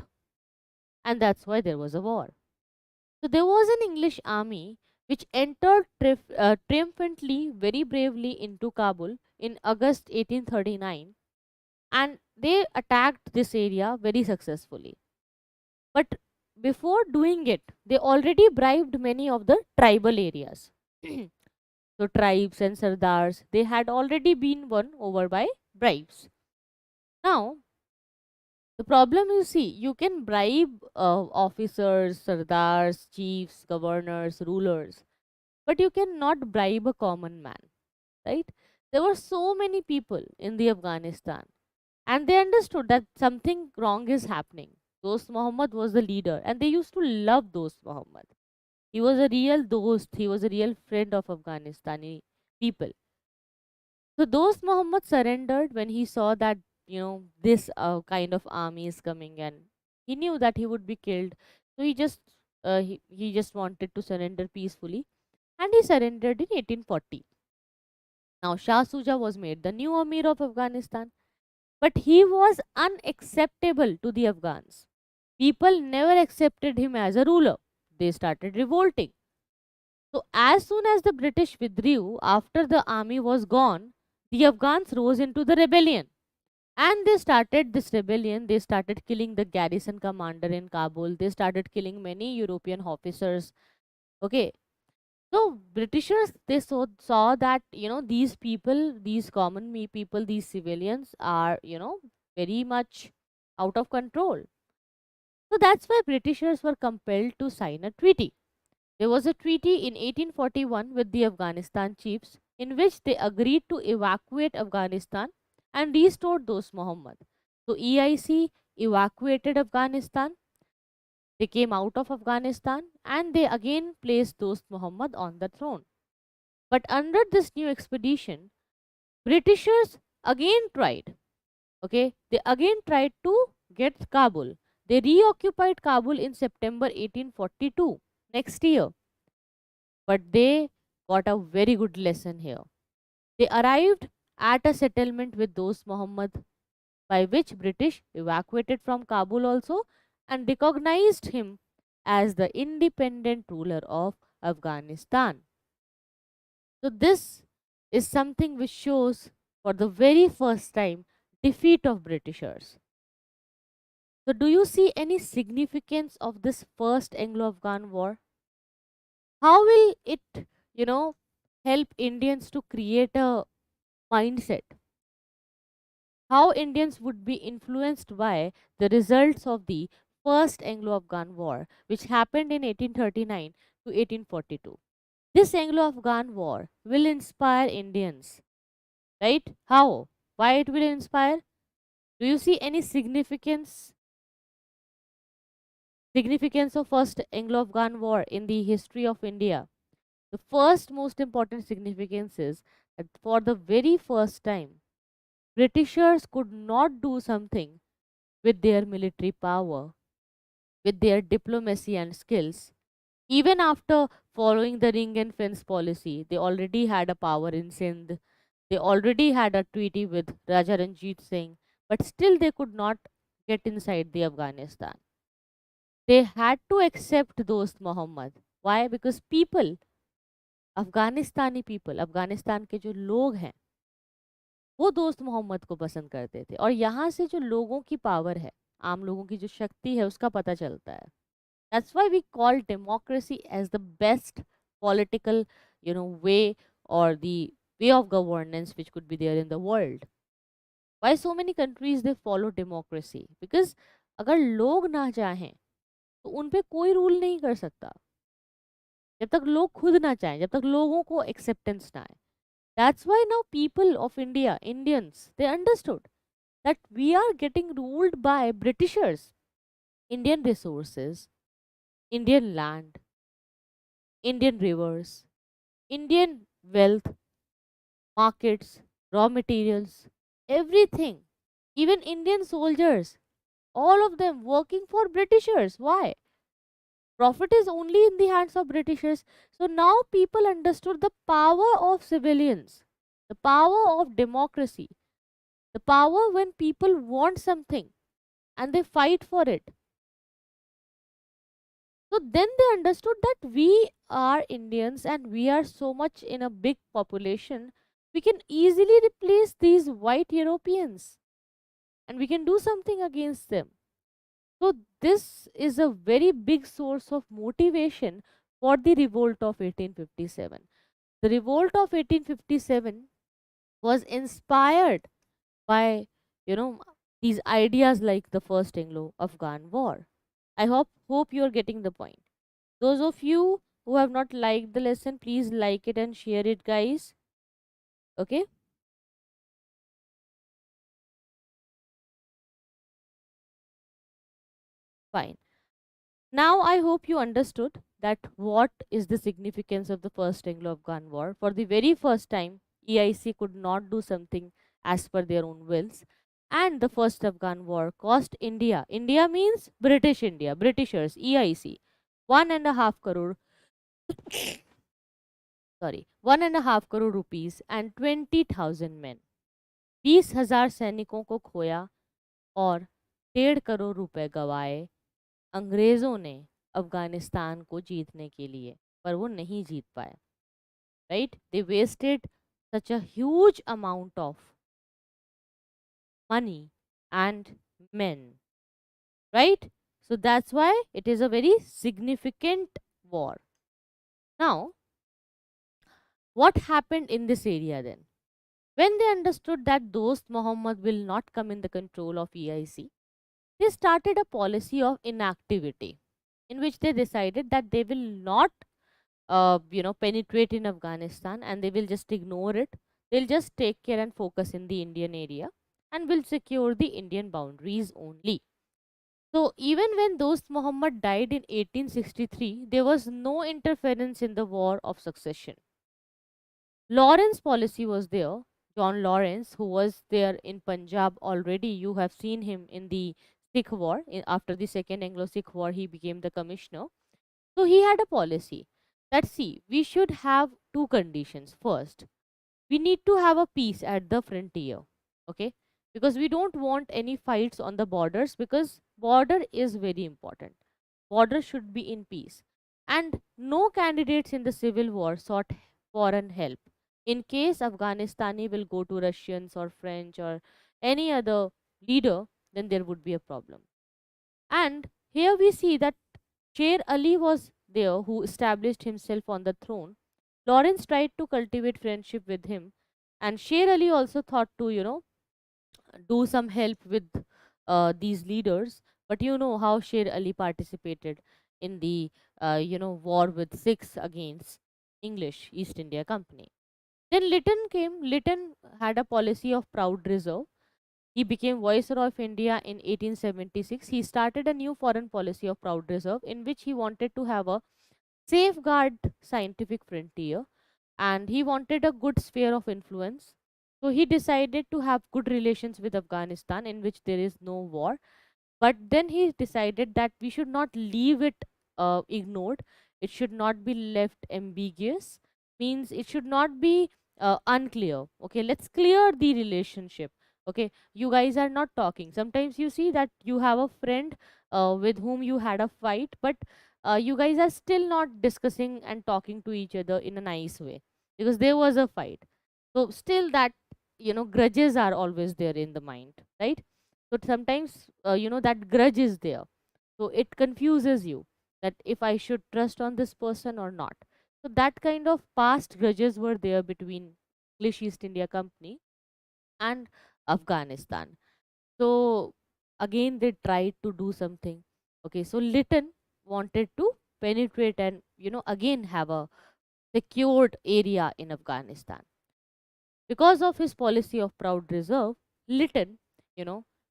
And that's why there was a war. So there was an English army which entered triumphantly, very bravely into Kabul in August 1839, and they attacked this area very successfully. But before doing it, they already bribed many of the tribal areas. So tribes and sardars, they had already been won over by bribes. Now, the problem you see, you can bribe officers, sardars, chiefs, governors, rulers, but you cannot bribe a common man, right? There were so many people in the Afghanistan, and they understood that something wrong is happening. Dost Muhammad was the leader, and they used to love Dost Muhammad. He was a real dost, he was a real friend of Afghanistani people. So Dost Muhammad surrendered when he saw that, this kind of army is coming, and he knew that he would be killed. So he just wanted to surrender peacefully, and he surrendered in 1840. Now Shah Suja was made the new Amir of Afghanistan, but he was unacceptable to the Afghans. People never accepted him as a ruler. They started revolting. So, as soon as the British withdrew after the army was gone, the Afghans rose into the rebellion. And they started this rebellion. They started killing the garrison commander in Kabul. They started killing many European officers. Okay. So Britishers, they saw that, these people, these common people, these civilians are, very much out of control. So that's why Britishers were compelled to sign a treaty. There was a treaty in 1841 with the Afghanistan chiefs in which they agreed to evacuate Afghanistan and restored Dost Muhammad. So EIC evacuated Afghanistan, they came out of Afghanistan, and they again placed Dost Muhammad on the throne. But under this new expedition, Britishers again tried. Okay, they again tried to get Kabul. They reoccupied Kabul in September 1842, next year. But they got a very good lesson here. They arrived at a settlement with Dost Muhammad, by which British evacuated from Kabul also and recognized him as the independent ruler of Afghanistan. So this is something which shows for the very first time defeat of Britishers. So do you see any significance of this first Anglo-Afghan war? How will it, you know, help Indians to create a mindset? How Indians would be influenced by the results of the first Anglo-Afghan war, which happened in 1839 to 1842. This Anglo-Afghan war will inspire Indians, right? How? Why it will inspire? Do you see any significance of first Anglo-Afghan war in the history of India? The first most important significance is that for the very first time, Britishers could not do something with their military power, with their diplomacy and skills. Even after following the ring and fence policy, they already had a power in Sindh, they already had a treaty with Raja Ranjit Singh, but still they could not get inside the Afghanistan. They had to accept Dost Muhammad. Why? Because people, Afghanistani people, Afghanistan के जो लोग हैं, वो दोस्त मोहम्मद को पसंद करते थे। और यहाँ से जो लोगों की पावर है, आम लोगों की जो शक्ति है, उसका पता चलता है। That's why we call democracy as the best political way और the way of governance which could be there in the world. Why so many countries they follow democracy? Because अगर लोग ना चाहें तो उन पे कोई रूल नहीं कर सकता, जब तक लोग खुद ना चाहें, जब तक लोगों को एक्सेप्टेंस ना आए। That's why now people of India, Indians, they understood that we are getting ruled by Britishers. Indian resources, Indian land, Indian rivers, Indian wealth, markets, raw materials, everything, even Indian soldiers, all of them working for Britishers. Why? Profit is only in the hands of Britishers. So now people understood the power of civilians, the power of democracy, the power when people want something and they fight for it. So then they understood that we are Indians and we are so much in a big population, we can easily replace these white Europeans and we can do something against them. So this is a very big source of motivation for the revolt of 1857. The revolt of 1857 was inspired by, you know, these ideas like the first Anglo-Afghan war. I hope you are getting the point. Those of you who have not liked the lesson, please like it and share it, guys. Okay, fine. Now I hope you understood that what is the significance of the first Anglo-Afghan war. For the very first time, EIC could not do something as per their own wills. And the first Afghan war cost India. India means British India, Britishers, EIC, 1.5 crore, sorry, 1.5 crore rupees and 20,000 men. 20,000 सैनिकों को खोया और 1.5 करोड़ रुपए गवाए अंग्रेजों ने अफगानिस्तान को जीतने के लिए, पर वो नहीं जीत पाए। Right, they wasted such a huge amount of money and men, right? So that's why it is a very significant war. Now What happened in this area then? When they understood that Dost Muhammad will not come in the control of EIC, they started a policy of inactivity in which they decided that they will not penetrate in Afghanistan, and they will just ignore it. They'll just take care and focus in the Indian area and will secure the Indian boundaries only. So even when Dost Muhammad died in 1863, there was no interference in the war of succession. Lawrence policy was there. John Lawrence, who was there in Punjab already, you have seen him in the Sikh War. After the Second Anglo-Sikh War, he became the commissioner. So he had a policy that, see, we should have two conditions. First, we need to have a peace at the frontier, okay? Because we don't want any fights on the borders, because border is very important. Border should be in peace. And no candidates in the civil war sought foreign help. In case Afghanistani will go to Russians or French or any other leader, then there would be a problem. And here we see that Sher Ali was there, who established himself on the throne. Lawrence tried to cultivate friendship with him, and Sher Ali also thought to, do some help with these leaders. But you know how Sher Ali participated in the, war with Sikhs against English East India Company. Then Lytton came. Lytton had a policy of proud reserve. He became Viceroy of India in 1876. He started a new foreign policy of proud reserve in which he wanted to have a safeguard scientific frontier, and he wanted a good sphere of influence. So he decided to have good relations with Afghanistan, in which there is no war. But then he decided that we should not leave it ignored. It should not be left ambiguous. Means it should not be unclear. Okay, let's clear the relationship. Okay, you guys are not talking. Sometimes you see that you have a friend with whom you had a fight, but you guys are still not discussing and talking to each other in a nice way because there was a fight. So still that, grudges are always there in the mind, right? So sometimes, that grudge is there. So it confuses you that if I should trust on this person or not. So that kind of past grudges were there between English East India Company and Afghanistan. So again, they tried to do something. Okay, so Lytton wanted to penetrate and, again have a secured area in Afghanistan. Because of his policy of proud reserve, Lytton,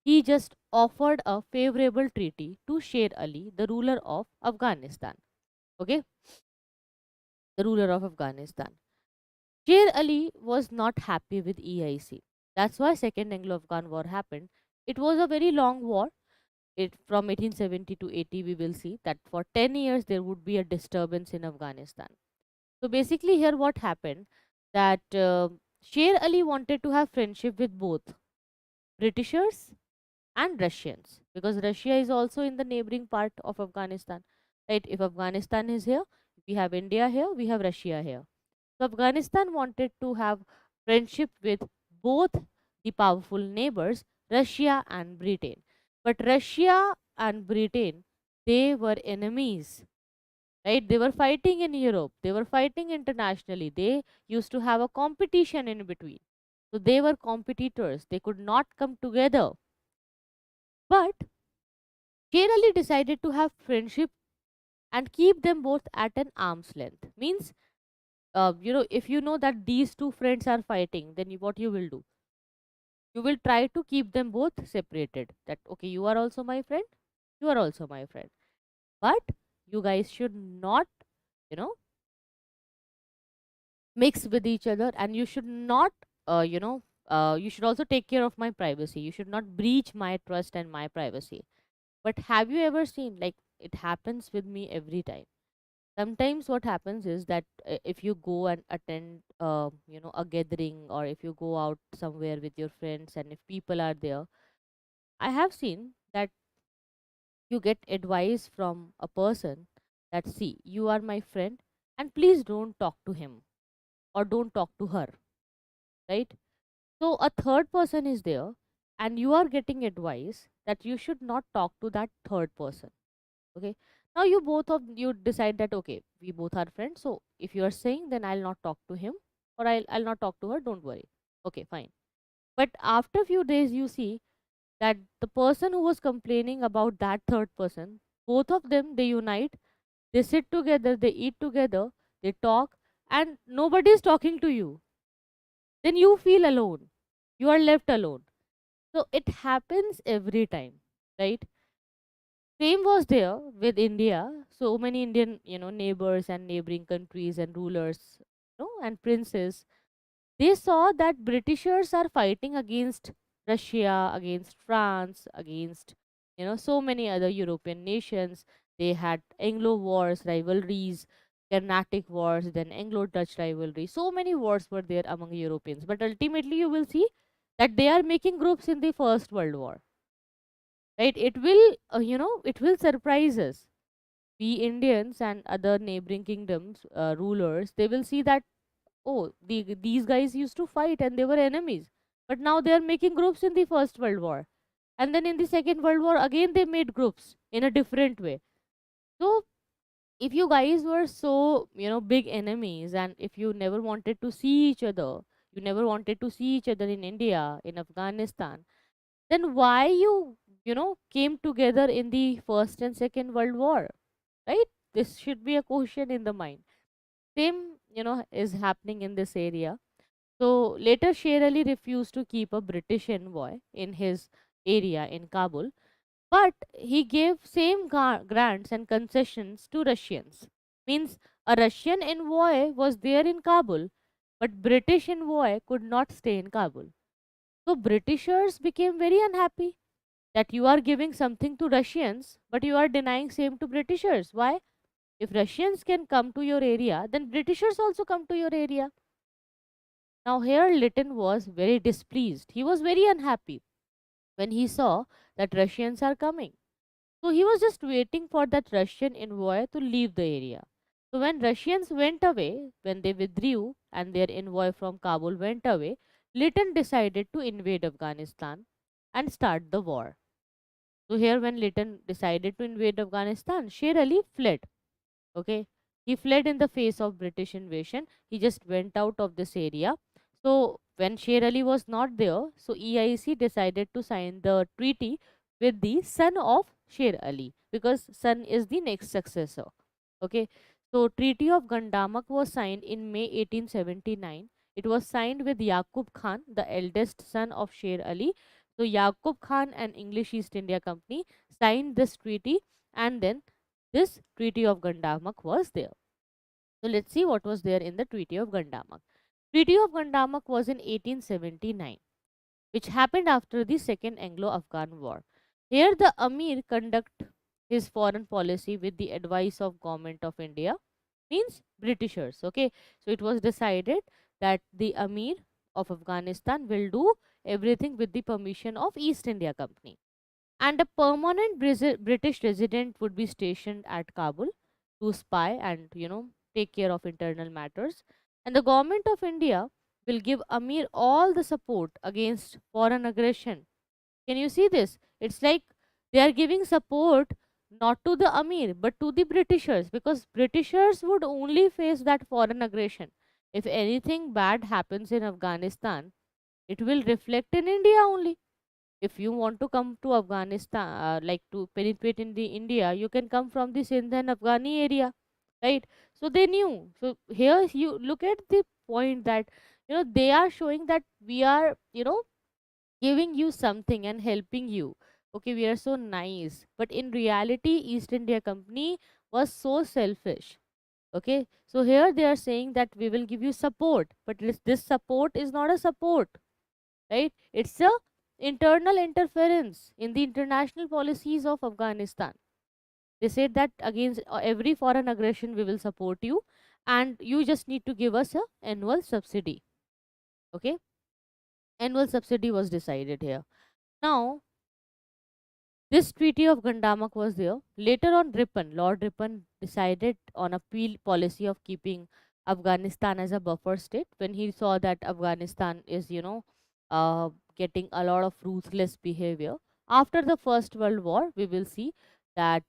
he just offered a favorable treaty to Sher Ali, the ruler of Afghanistan. Okay, the ruler of Afghanistan. Sher Ali was not happy with EIC. That's why Second Anglo-Afghan War happened. It was a very long war. It from 1870 to 80, we will see that for 10 years there would be a disturbance in Afghanistan. So basically, here what happened that Sher Ali wanted to have friendship with both Britishers and Russians, because Russia is also in the neighboring part of Afghanistan. Right? If Afghanistan is here, we have India here, we have Russia here. So Afghanistan wanted to have friendship with both the powerful neighbors, Russia and Britain. But Russia and Britain, they were enemies, right? They were fighting in Europe, they were fighting internationally, they used to have a competition in between. So they were competitors, they could not come together. But Sher Ali decided to have friendship and keep them both at an arm's length. Means, if you know that these two friends are fighting, then what you will do? You will try to keep them both separated. That, okay, you are also my friend, you are also my friend. But you guys should not, you know, mix with each other, and you should not, you should also take care of my privacy. You should not breach my trust and my privacy. But have you ever seen, like, it happens with me every time. Sometimes what happens is that if you go and attend a gathering, or if you go out somewhere with your friends and if people are there, I have seen that you get advice from a person that, see, you are my friend and please don't talk to him or don't talk to her, right? So a third person is there, and you are getting advice that you should not talk to that third person. Okay, now you both of you decide that, okay, we both are friends, so if you are saying, then I'll not talk to him, or I'll not talk to her, don't worry. Okay, fine. But after few days, you see that the person who was complaining about that third person, both of them, they unite, they sit together, they eat together, they talk, and nobody is talking to you. Then you feel alone. You are left alone. So it happens every time, right? Same was there with India. So many Indian, neighbors and neighboring countries and rulers, and princes, they saw that Britishers are fighting against Russia, against France, against so many other European nations. They had Anglo wars, rivalries, Carnatic wars, then Anglo-Dutch rivalry. So many wars were there among Europeans. But ultimately, you will see that they are making groups in the First World War. Right? It will, it will surprise us. We Indians and other neighboring kingdoms, rulers, they will see that, oh, these guys used to fight and they were enemies, but now they are making groups in the First World War, and then in the Second World War again they made groups in a different way. So if you guys were so big enemies, and if you never wanted to see each other, you never wanted to see each other in India, in Afghanistan, then why you came together in the First and Second World War, right? This should be a question in the mind. Same is happening in this area. So later, Sher Ali refused to keep a British envoy in his area in Kabul, but he gave same grants and concessions to Russians. Means a Russian envoy was there in Kabul, but British envoy could not stay in Kabul. So Britishers became very unhappy that you are giving something to Russians, but you are denying same to Britishers. Why? If Russians can come to your area, then Britishers also come to your area. Now, here Lytton was very displeased. He was very unhappy when he saw that Russians are coming. So, he was just waiting for that Russian envoy to leave the area. So, when Russians went away, when they withdrew and their envoy from Kabul went away, Lytton decided to invade Afghanistan and start the war. So, here when Lytton decided to invade Afghanistan, Sher Ali fled. Okay, he fled in the face of British invasion. He just went out of this area. So when Sher Ali was not there, so EIC decided to sign the treaty with the son of Sher Ali, because son is the next successor. Okay, so Treaty of Gandamak was signed in May 1879. It was signed with Yaqub Khan, the eldest son of Sher Ali. So Yaqub Khan and English East India Company signed this treaty, and then this Treaty of Gandamak was there. So let's see what was there in the Treaty of Gandamak. Treaty of Gandamak was in 1879, which happened after the Second Anglo-Afghan War. Here the Amir conduct his foreign policy with the advice of Government of India, means Britishers. Okay, so it was decided that the Amir of Afghanistan will do everything with the permission of East India Company, and a permanent British resident would be stationed at Kabul to spy and take care of internal matters. And the government of India will give Amir all the support against foreign aggression. Can you see this? It's like they are giving support not to the Amir but to the Britishers, because Britishers would only face that foreign aggression. If anything bad happens in Afghanistan, it will reflect in India only. If you want to come to Afghanistan, like to penetrate in the India, you can come from the Sindh and Afghani area, right? So they knew. So here you look at the point that they are showing that we are giving you something and helping you. Okay, we are so nice, but in reality, East India Company was so selfish. Okay, so here they are saying that we will give you support, but this support is not a support, right? It's a internal interference in the international policies of Afghanistan. They said that against every foreign aggression we will support you, and you just need to give us a annual subsidy. Okay, annual subsidy was decided here. Now this Treaty of Gandamak was there. Later on, Lord Ripon decided on a policy of keeping Afghanistan as a buffer state when he saw that Afghanistan is, getting a lot of ruthless behavior. After the First World War, we will see that,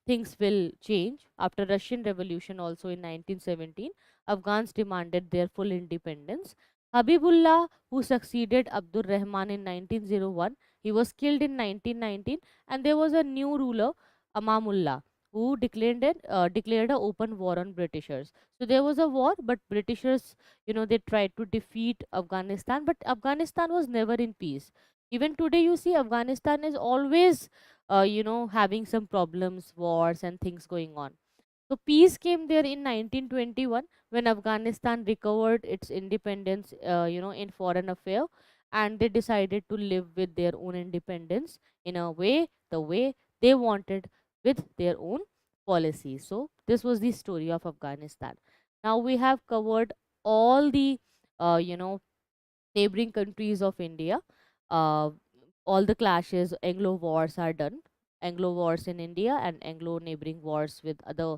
things will change. After Russian Revolution also in 1917, Afghans demanded their full independence. Habibullah, who succeeded Abdur Rahman in 1901, he was killed in 1919, and there was a new ruler, Amamullah, who declared an open war on Britishers. So there was a war, but Britishers, they tried to defeat Afghanistan, but Afghanistan was never in peace. Even today, you see, Afghanistan is always, having some problems, wars, and things going on. So peace came there in 1921 when Afghanistan recovered its independence, in foreign affair, and they decided to live with their own independence in a way, the way they wanted, with their own policies. So this was the story of Afghanistan. Now we have covered all the, uh, you know, neighboring countries of India. Uh, all the clashes, Anglo wars are done. Anglo wars in India and Anglo neighboring wars with other,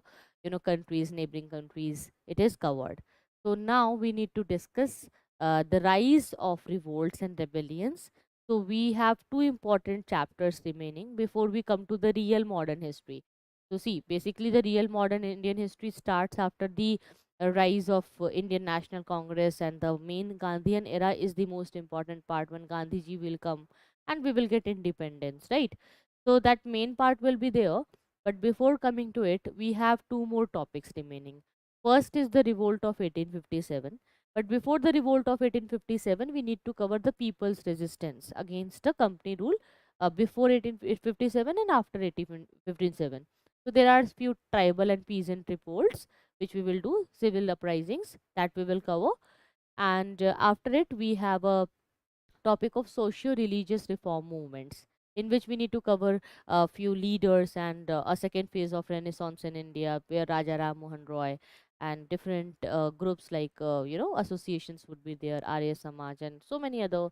countries, neighboring countries. It is covered. So now we need to discuss the rise of revolts and rebellions. So we have two important chapters remaining before we come to the real modern history. So see, basically the real modern Indian history starts after the rise of Indian National Congress, and the main Gandhian era is the most important part when Gandhiji will come and we will get independence, right? So that main part will be there. But before coming to it, we have two more topics remaining. First is the revolt of 1857. But before the revolt of 1857, we need to cover the people's resistance against the company rule before 1857 and after 1857. So there are few tribal and peasant revolts which we will do, civil uprisings that we will cover, and after it we have a topic of socio-religious reform movements, in which we need to cover a few leaders and a second phase of Renaissance in India, where Raja Ram Mohan Roy and different groups like associations would be there, Arya Samaj and so many other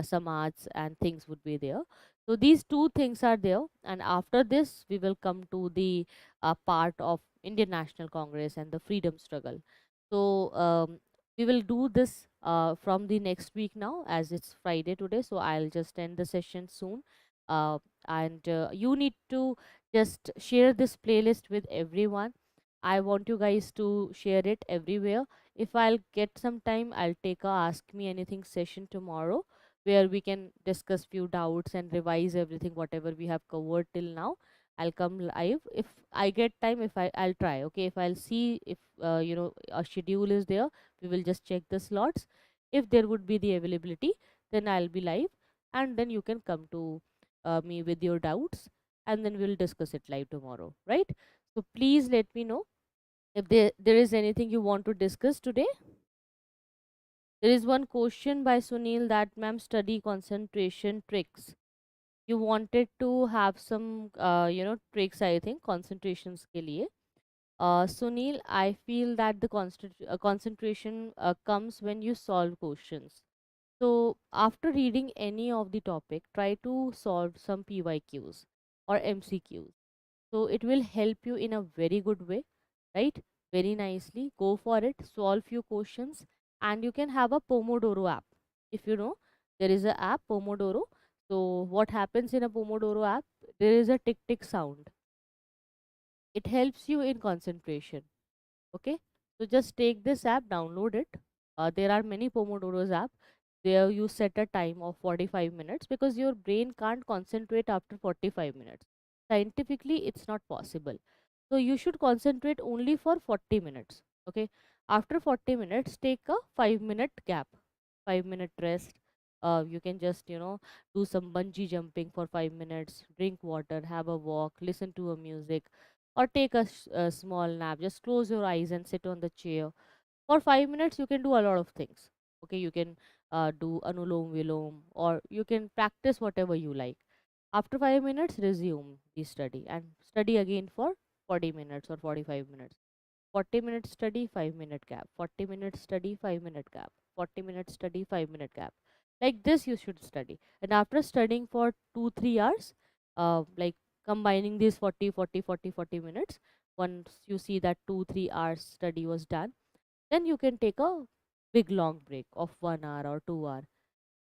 Samaj and things would be there. So these two things are there, and after this we will come to the part of Indian National Congress and the freedom struggle. So we will do this from the next week now, as it's Friday today, so I'll just end the session soon. And you need to just share this playlist with everyone. I want you guys to share it everywhere. If I'll get some time, I'll take a ask me anything session tomorrow, where we can discuss few doubts and revise everything whatever we have covered till now. I'll come live if I get time. I'll try. Okay, if I'll see if a schedule is there, we will just check the slots. If there would be the availability, then I'll be live, and then you can come to me with your doubts, and then we'll discuss it live tomorrow, right? So please let me know if there is anything you want to discuss today. There is one question by Sunil that, ma'am, study concentration tricks. You wanted to have some tricks, I think, concentrations के लिए. Sunil, I feel that the concentration comes when you solve questions. So after reading any of the topic, try to solve some PYQs or MCQs. So it will help you in a very good way, right? Very nicely. Go for it. Solve few questions, and you can have a Pomodoro app. If you know, there is a app Pomodoro. So what happens in a Pomodoro app? There is a tick tick sound. It helps you in concentration. Okay, so just take this app, download it. There are many Pomodoros app. There you set a time of 45 minutes, because your brain can't concentrate after 45 minutes. Scientifically it's not possible. So you should concentrate only for 40 minutes. Okay, after 40 minutes take a 5-minute gap, 5-minute rest. You can just do some bungee jumping for 5 minutes, drink water, have a walk, listen to a music, or take a small nap. Just close your eyes and sit on the chair for 5 minutes. You can do a lot of things. Okay, you can do anulom vilom, or you can practice whatever you like. After 5 minutes, resume the study and study again for 40 minutes or 45 minutes. 40 minutes study, 5-minute gap. 40 minutes study, 5-minute gap. 40 minutes study, 5-minute gap. Like this you should study. And after studying for 2-3 hours, like combining these 40 minutes, once you see that 2-3 hours study was done, then you can take a big long break of 1 hour or 2 hour,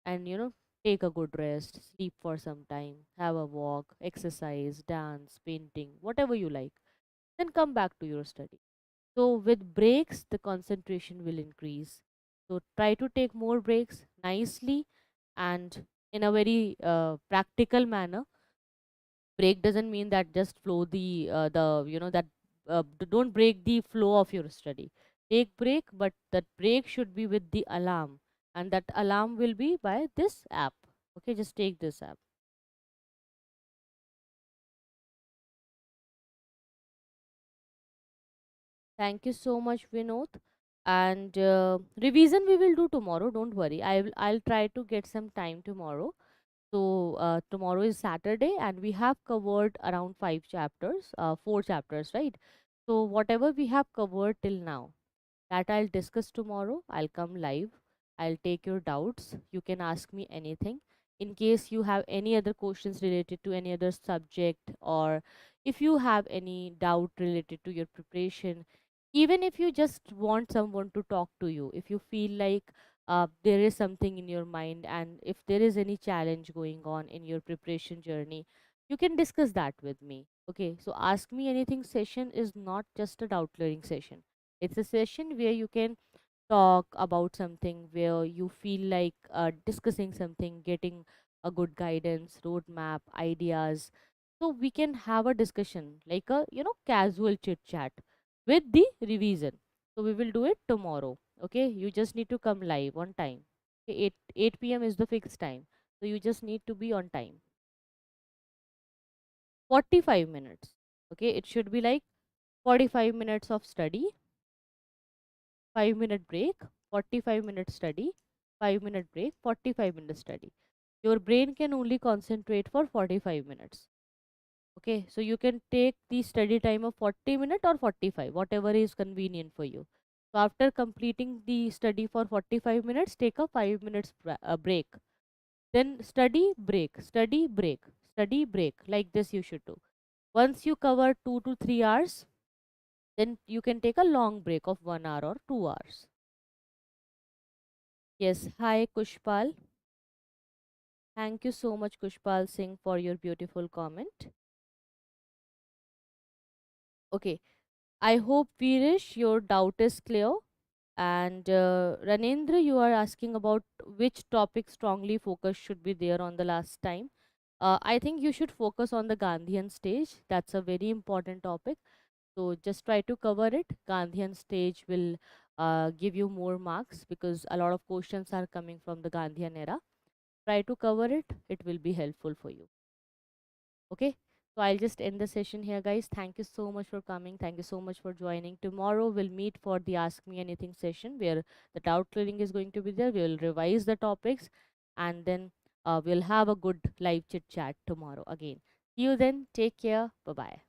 and take a good rest, sleep for some time, have a walk, exercise, dance, painting, whatever you like, then come back to your study. So with breaks, the concentration will increase. So try to take more breaks nicely and in a very practical manner. Break doesn't mean that just flow the that don't break the flow of your study. Take break, but that break should be with the alarm, and that alarm will be by this app. Okay, just take this app. Thank you so much, Vinod. And revision we will do tomorrow. Don't worry. I'll try to get some time tomorrow. So tomorrow is Saturday, and we have covered around five chapters, four chapters, right? So whatever we have covered till now, that I'll discuss tomorrow. I'll come live. I'll take your doubts. You can ask me anything. In case you have any other questions related to any other subject, or if you have any doubt related to your preparation, even if you just want someone to talk to you, if you feel like there is something in your mind, and if there is any challenge going on in your preparation journey, you can discuss that with me. Okay, so ask me anything session is not just a doubt clearing session. It's a session where you can talk about something, where you feel like discussing something, getting a good guidance, roadmap, ideas. So we can have a discussion like a casual chit chat with the revision. So we will do it tomorrow. Okay, you just need to come live on time. Okay, 8 p.m. is the fixed time. So you just need to be on time. 45 minutes. Okay, it should be like 45 minutes of study, 5-minute break, 45-minute study, 5-minute break, 45-minute study. Your brain can only concentrate for 45 minutes. Okay, so you can take the study time of 40 minutes or 45, whatever is convenient for you. So after completing the study for 45 minutes, take a 5 minutes break. Then study, break, study, break. Like this you should do. Once you cover 2 to 3 hours, then you can take a long break of 1 hour or 2 hours. Yes, hi Kushpal. Thank you so much, Kushpal Singh, for your beautiful comment. Okay, I hope Veerish, your doubt is clear. And Ranendra, you are asking about which topic strongly focus should be there on the last time. I think you should focus on the Gandhian stage. That's a very important topic. So just try to cover it. Gandhian stage will give you more marks because a lot of questions are coming from the Gandhian era. Try to cover it. It will be helpful for you. Okay, so I'll just end the session here, guys. Thank you so much for coming. Thank you so much for joining. Tomorrow we'll meet for the Ask Me Anything session where the doubt clearing is going to be there. We'll revise the topics, and then we'll have a good live chit chat tomorrow again. See you then. Take care. Bye bye.